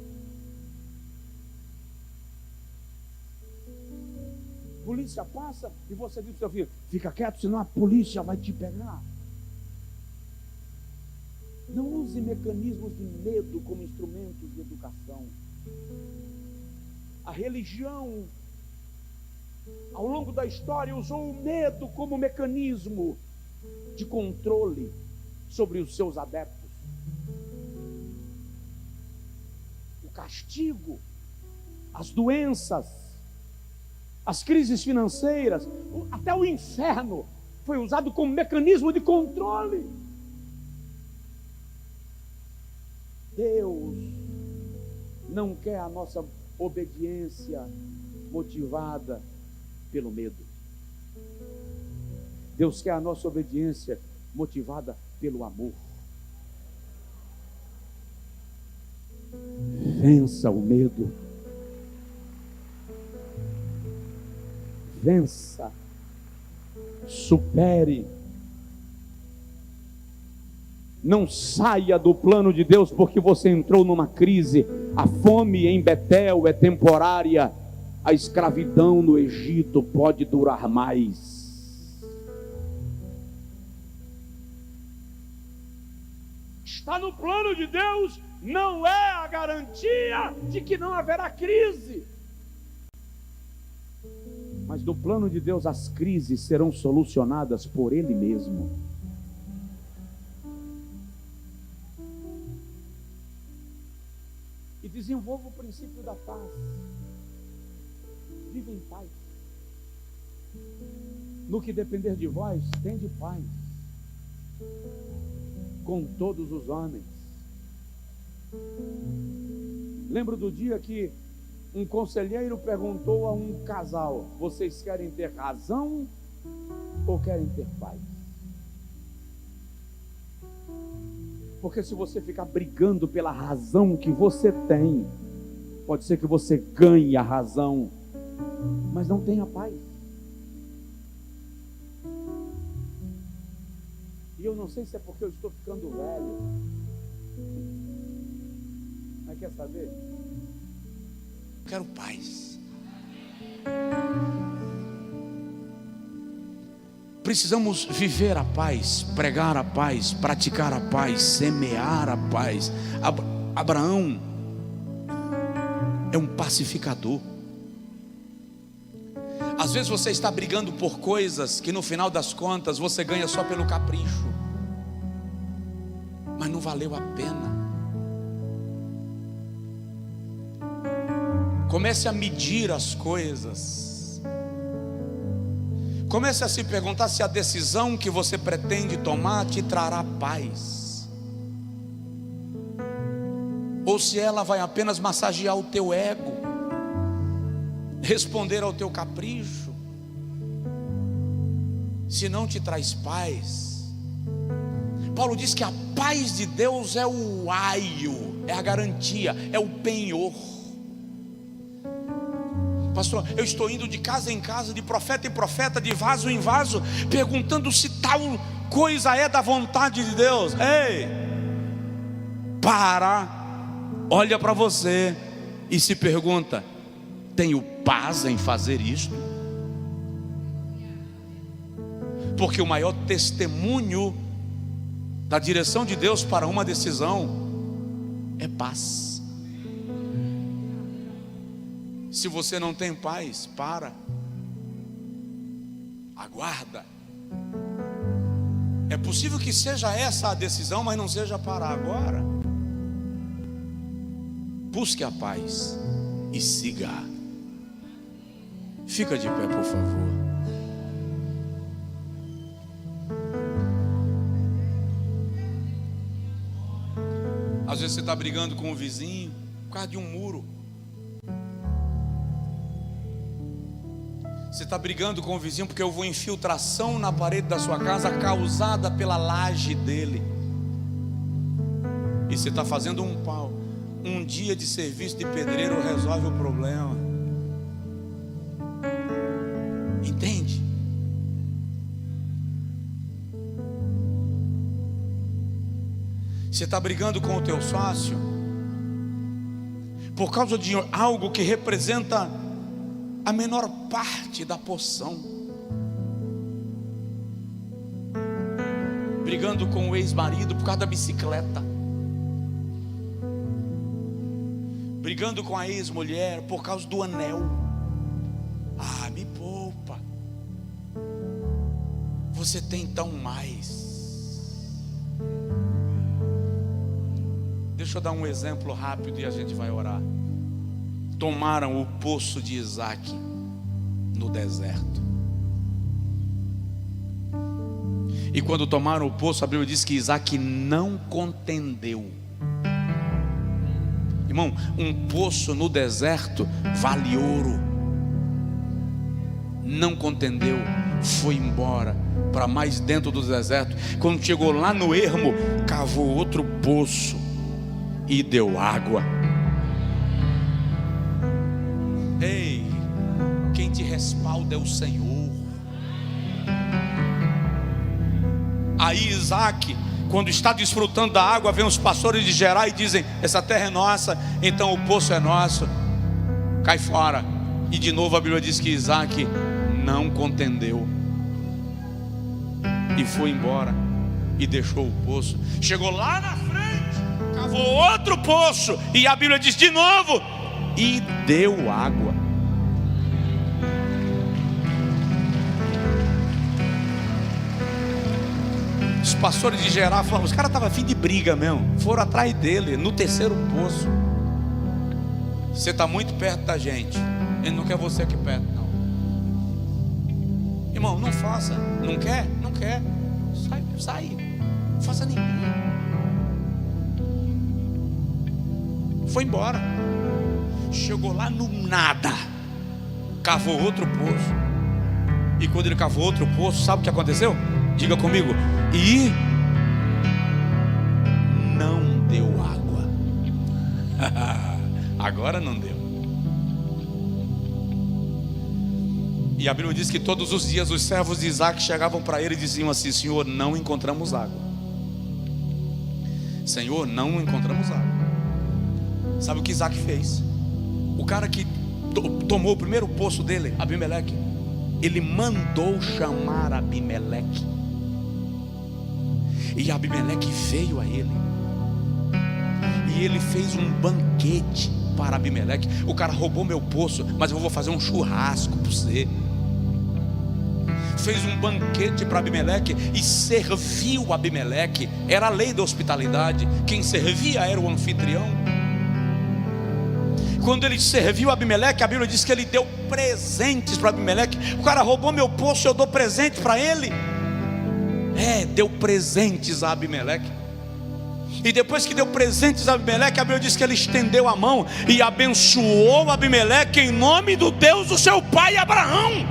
Polícia passa e você diz para o seu filho: fica quieto, senão a polícia vai te pegar. Não use mecanismos de medo como instrumentos de educação. A religião, ao longo da história, usou o medo como mecanismo de controle sobre os seus adeptos. O castigo, as doenças, as crises financeiras, até o inferno foi usado como mecanismo de controle. Deus não quer a nossa obediência motivada pelo medo. Deus quer a nossa obediência motivada pelo amor. Vença o medo. Vença. Supere. Não saia do plano de Deus porque você entrou numa crise. A fome em Betel é temporária. A escravidão no Egito pode durar mais. Está no plano de Deus não é a garantia de que não haverá crise. Mas no plano de Deus as crises serão solucionadas por Ele mesmo. E desenvolva o princípio da paz. Vive em paz. No que depender de vós, tende paz com todos os homens. Lembro do dia que um conselheiro perguntou a um casal: vocês querem ter razão ou querem ter paz? Porque se você ficar brigando pela razão que você tem, pode ser que você ganhe a razão, mas não tenha paz. E eu não sei se é porque eu estou ficando velho. Mas quer saber? Quero paz. Precisamos viver a paz, pregar a paz, praticar a paz, semear a paz. Abraão é um pacificador. Às vezes você está brigando por coisas que no final das contas você ganha só pelo capricho, mas não valeu a pena. Comece a medir as coisas. Comece a se perguntar se a decisão que você pretende tomar te trará paz, ou se ela vai apenas massagear o teu ego, responder ao teu capricho. Se não te traz paz, Paulo diz que a paz de Deus é o aio, é a garantia, é o penhor. Pastor, eu estou indo de casa em casa, de profeta em profeta, de vaso em vaso, perguntando se tal coisa é da vontade de Deus. Ei, olha para você e se pergunta: tenho paz em fazer isto? Porque o maior testemunho da direção de Deus para uma decisão é paz. Se você não tem paz, aguarda. É possível que seja essa a decisão, mas não seja para agora. Busque a paz e siga. Fica de pé, por favor. Às vezes você está brigando com o vizinho por causa de um muro. Você está brigando com o vizinho porque houve uma infiltração na parede da sua casa causada pela laje dele. E você está fazendo um pau. Um dia de serviço de pedreiro resolve o problema. Entende? Você está brigando com o teu sócio por causa de algo que representa a menor parte da porção. Brigando com o ex-marido por causa da bicicleta. Brigando com a ex-mulher por causa do anel. Ah, me poupa. Você tem tão mais. Deixa eu dar um exemplo rápido e a gente vai orar. Tomaram o poço de Isaac no deserto. E quando tomaram o poço, a Bíblia diz que Isaac não contendeu. Irmão, um poço no deserto vale ouro. Não contendeu, foi embora para mais dentro do deserto. Quando chegou lá no ermo, cavou outro poço e deu água. Ei, quem te respalda é o Senhor. Aí Isaac, quando está desfrutando da água, vem os pastores de Gerar e dizem: essa terra é nossa, então o poço é nosso, cai fora. E de novo a Bíblia diz que Isaac não contendeu e foi embora e deixou o poço. Chegou lá na frente, cavou outro poço, e a Bíblia diz de novo, e deu água. Os pastores de Gerar falaram: os caras estavam a fim de briga mesmo, foram atrás dele no terceiro poço. Você está muito perto da gente, ele não quer você aqui perto, não. Irmão, não faça. Não quer? Não quer. Sai. Não faça ninguém. Foi embora. Chegou lá no nada, cavou outro poço. E quando ele cavou outro poço, sabe o que aconteceu? Diga comigo. E não deu água. Agora não deu. E a Bíblia diz que todos os dias os servos de Isaac chegavam para ele e diziam assim: Senhor, não encontramos água. Senhor, não encontramos água. Sabe o que Isaac fez? O cara que tomou o primeiro poço dele, Abimeleque, ele mandou chamar Abimeleque. E Abimeleque veio a ele, e ele fez um banquete para Abimeleque. O cara roubou meu poço, mas eu vou fazer um churrasco para você. Fez um banquete para Abimeleque e serviu Abimeleque. Era a lei da hospitalidade, quem servia era o anfitrião. Quando ele serviu Abimeleque, a Bíblia diz que ele deu presentes para Abimeleque. O cara roubou meu poço, eu dou presente para ele. Deu presentes a Abimeleque. E depois que deu presentes a Abimeleque, a Bíblia diz que ele estendeu a mão e abençoou Abimeleque em nome do Deus do seu pai Abraão.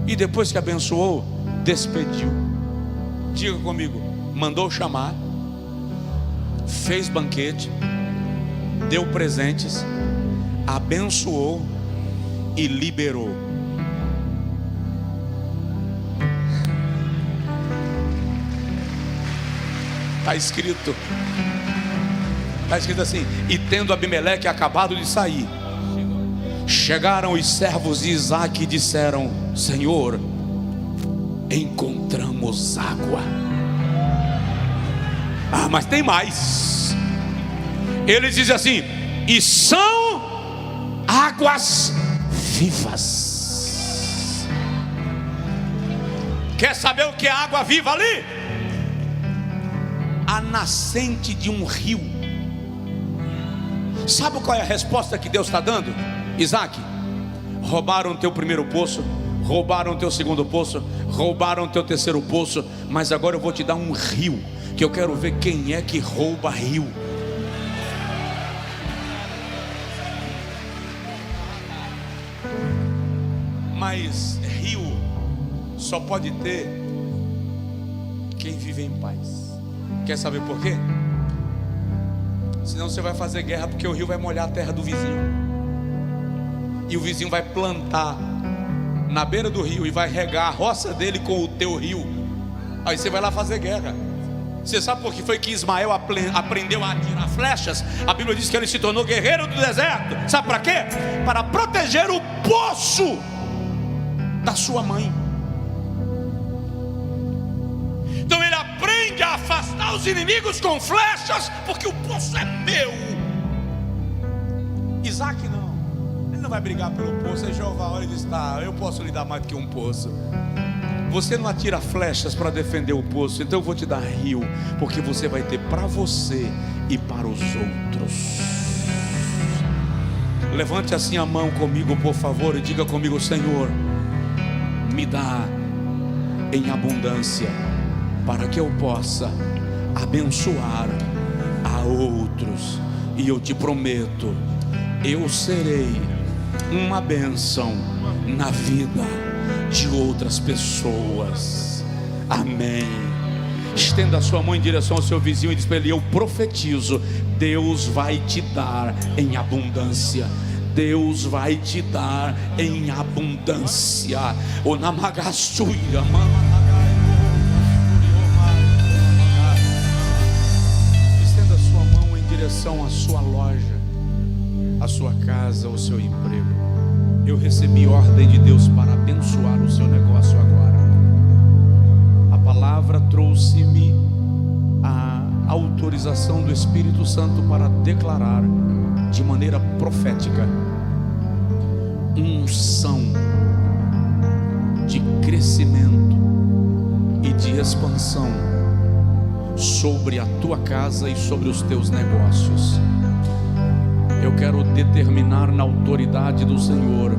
E depois que abençoou, despediu. Diga comigo: mandou chamar, fez banquete, deu presentes, abençoou e liberou. Está escrito assim: e tendo Abimeleque acabado de sair, chegaram os servos de Isaac e disseram: Senhor, encontramos água. Mas tem mais. Eles dizem assim: e são águas vivas. Quer saber o que é água viva ali? A nascente de um rio. Sabe qual é a resposta que Deus está dando? Isaac, roubaram teu primeiro poço, roubaram teu segundo poço, roubaram teu terceiro poço, mas agora eu vou te dar um rio, que eu quero ver quem é que rouba rio. Mas rio só pode ter quem vive em paz. Quer saber por quê? Senão você vai fazer guerra, porque o rio vai molhar a terra do vizinho, e o vizinho vai plantar na beira do rio e vai regar a roça dele com o teu rio. Aí você vai lá fazer guerra. Você sabe por que foi que Ismael aprendeu a atirar flechas? A Bíblia diz que ele se tornou guerreiro do deserto. Sabe para quê? Para proteger o poço da sua mãe. Então ele aprende a afastar os inimigos com flechas, porque o poço é meu. Isaac não, ele não vai brigar pelo poço. Aí Jeová olha e diz: tá, eu posso lhe dar mais do que um poço. Você não atira flechas para defender o poço, então eu vou te dar rio, porque você vai ter para você e para os outros. Levante assim a mão comigo, por favor, e diga comigo: Senhor, me dá em abundância, para que eu possa abençoar a outros. E eu te prometo, eu serei uma bênção na vida de outras pessoas. Amém. Estenda a sua mão em direção ao seu vizinho e diz para ele: eu profetizo, Deus vai te dar em abundância. Deus vai te dar em abundância. O Namagastuia, estenda a sua mão em direção à sua loja, à sua casa, ao seu emprego. Eu recebi ordem de Deus para abençoar o seu negócio agora. A palavra trouxe-me a autorização do Espírito Santo para declarar de maneira profética unção de crescimento e de expansão sobre a tua casa e sobre os teus negócios. Eu quero determinar na autoridade do Senhor: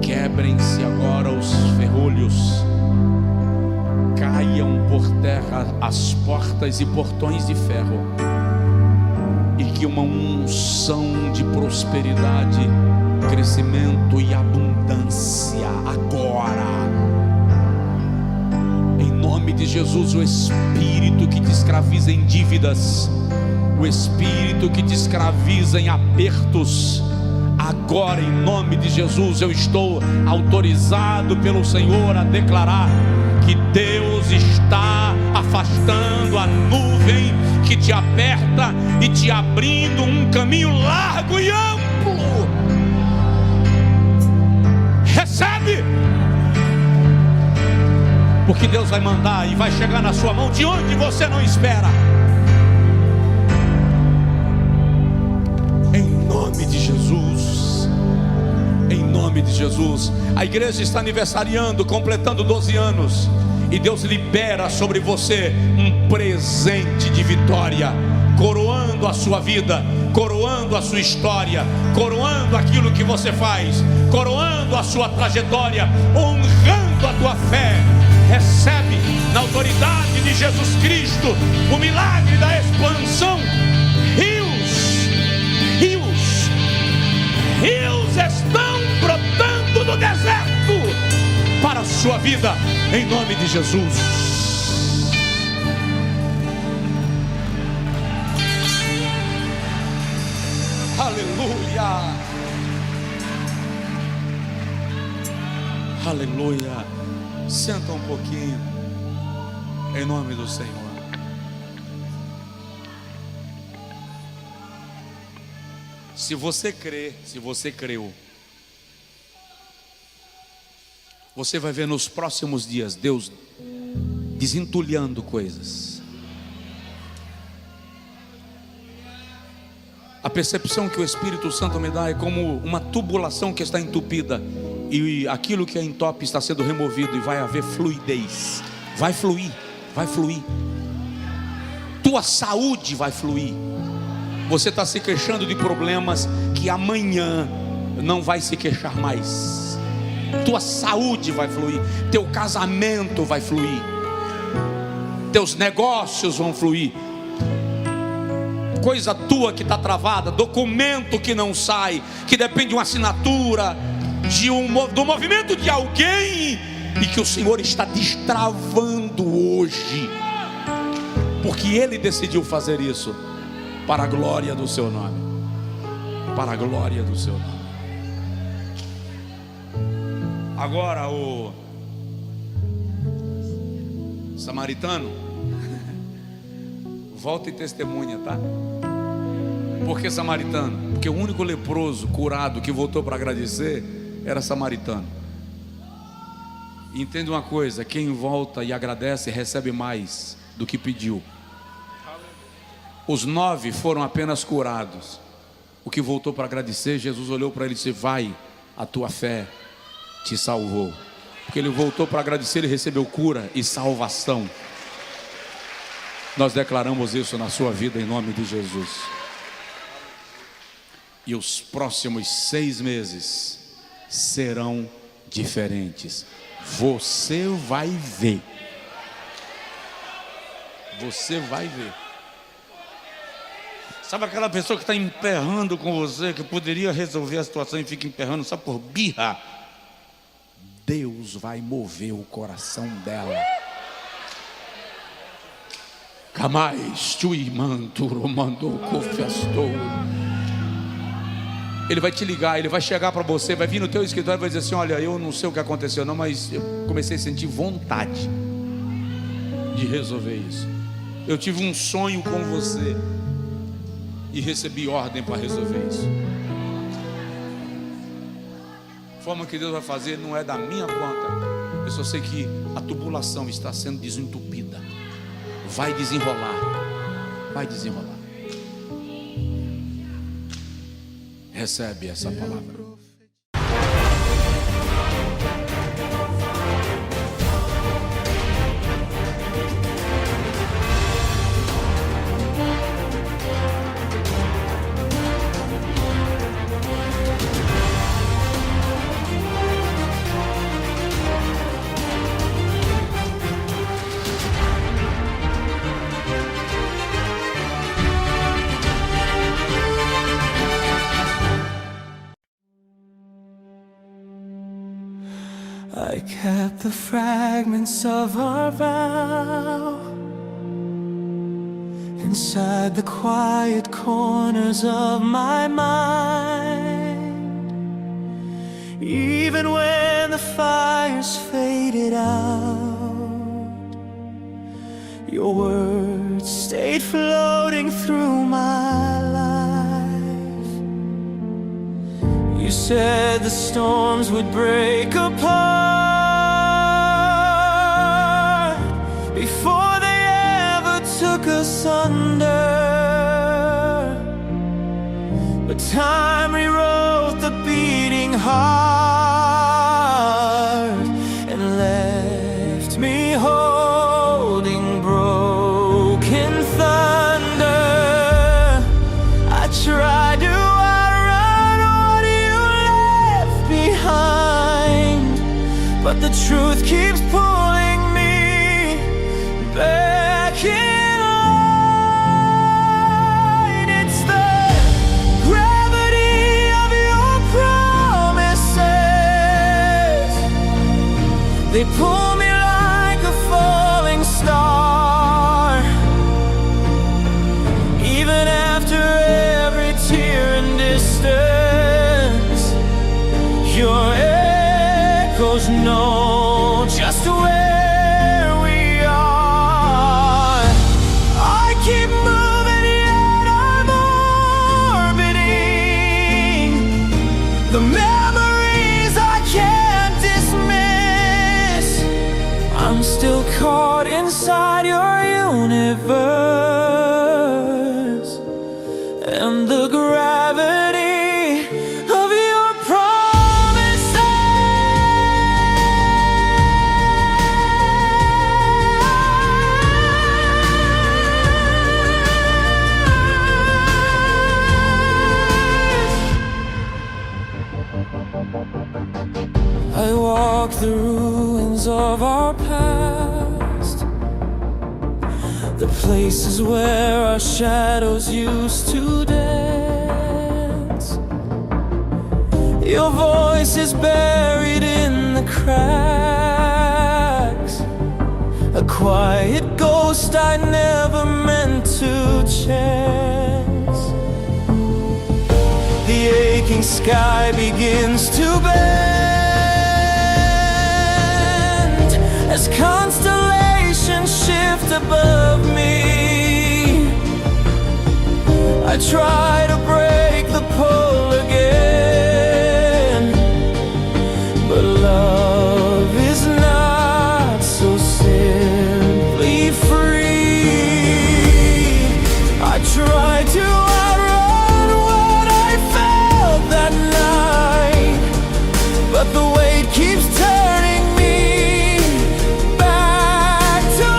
quebrem-se agora os ferrolhos, caiam por terra as portas e portões de ferro, e que uma unção de prosperidade, crescimento e abundância agora, em nome de Jesus. O espírito que te escraviza em dívidas, o espírito que te escraviza em apertos, agora em nome de Jesus eu estou autorizado pelo Senhor a declarar que Deus está afastando a nuvem que te aperta e te abrindo um caminho largo e amplo. Recebe, porque Deus vai mandar e vai chegar na sua mão de onde você não espera. Em nome de Jesus, em nome de Jesus. A igreja está aniversariando, completando 12 anos, e Deus libera sobre você um presente de vitória, coroando a sua vida, coroando a sua história, coroando aquilo que você faz, coroando a sua trajetória, honrando a tua fé. Recebe na autoridade de Jesus Cristo o milagre da expansão. Rios estão brotando no deserto para a sua vida, em nome de Jesus. Aleluia, aleluia. Senta um pouquinho, em nome do Senhor. Se você crê, se você creu, você vai ver nos próximos dias Deus desentulhando coisas. A percepção que o Espírito Santo me dá é como uma tubulação que está entupida, e aquilo que é entope está sendo removido, e vai haver fluidez. Vai fluir, vai fluir. Tua saúde vai fluir. Você está se queixando de problemas que amanhã não vai se queixar mais. Tua saúde vai fluir, teu casamento vai fluir, teus negócios vão fluir. Coisa tua que está travada, documento que não sai, que depende de uma assinatura, do movimento de alguém, e que o Senhor está destravando hoje, porque Ele decidiu fazer isso para a glória do seu nome, para a glória do seu nome. Agora o samaritano, volta e testemunha, tá? Por que samaritano? Porque o único leproso curado que voltou para agradecer era samaritano. E entende uma coisa: quem volta e agradece recebe mais do que pediu. Os 9 foram apenas curados. O que voltou para agradecer, Jesus olhou para ele e disse: vai, a tua fé te salvou. Porque ele voltou para agradecer, ele recebeu cura e salvação. Nós declaramos isso na sua vida em nome de Jesus. E os próximos 6 meses serão diferentes. Você vai ver. Você vai ver. Sabe aquela pessoa que está emperrando com você, que poderia resolver a situação e fica emperrando só por birra? Deus vai mover o coração dela. Camais, Tuimanturo, mandou, confestou. Ele vai te ligar, ele vai chegar para você, vai vir no teu escritório e vai dizer assim: olha, eu não sei o que aconteceu não, mas eu comecei a sentir vontade de resolver isso. Eu tive um sonho com você e recebi ordem para resolver isso. A forma que Deus vai fazer não é da minha conta. Eu só sei que a tubulação está sendo desentupida. Vai desenrolar. Vai desenrolar. Recebe essa palavra. I kept the fragments of our vow inside the quiet corners of my mind. Even when the fires faded out, your words stayed floating through my life. You said the storms would break apart before they ever took us under. But time rewrote the beating heart and left me holding broken thunder. I tried to outrun what you left behind, but the truth keeps pulling me back in line. It's the gravity of your promises. They pull me like a falling star. Even after every tear and distance, your echoes know just where we are. I keep moving yet I'm orbiting the memories I can't dismiss. I'm still caught inside your universe and the gravity of your promises. I walk the ruins of our past, the places where our shadows used to dance. Your voice is buried in the cracks, a quiet ghost I never meant to chance. The aching sky begins to bend as constellations shift above me. I try to break the pull again, but love is not so simply free. I try to outrun what I felt that night, but the weight keeps turning me back to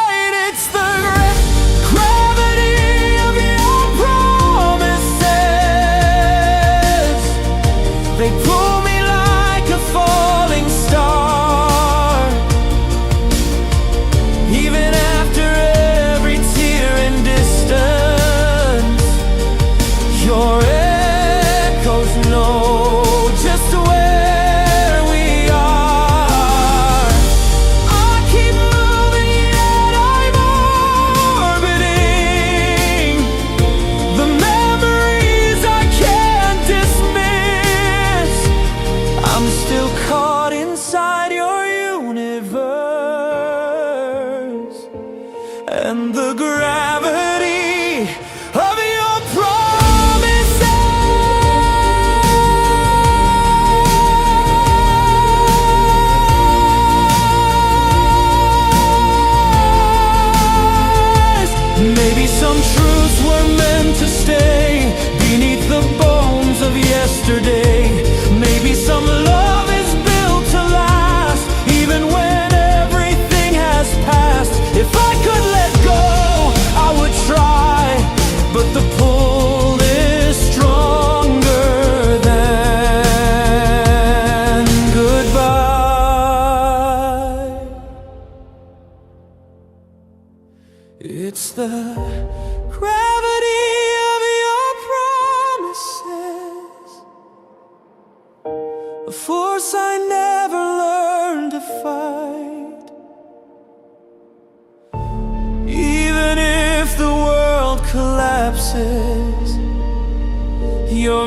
light. It's the gravity of your promises. They pull me like a falling star. and the gravity of your promises. Maybe some truths were meant to stay beneath the bones of yesterday. Maybe some love is built to last, even when everything has passed. If I could let go, I would try, but the pull is stronger than goodbye. It's the gravity of your promises, a force I never learned to fight. Even if the world collapses, you're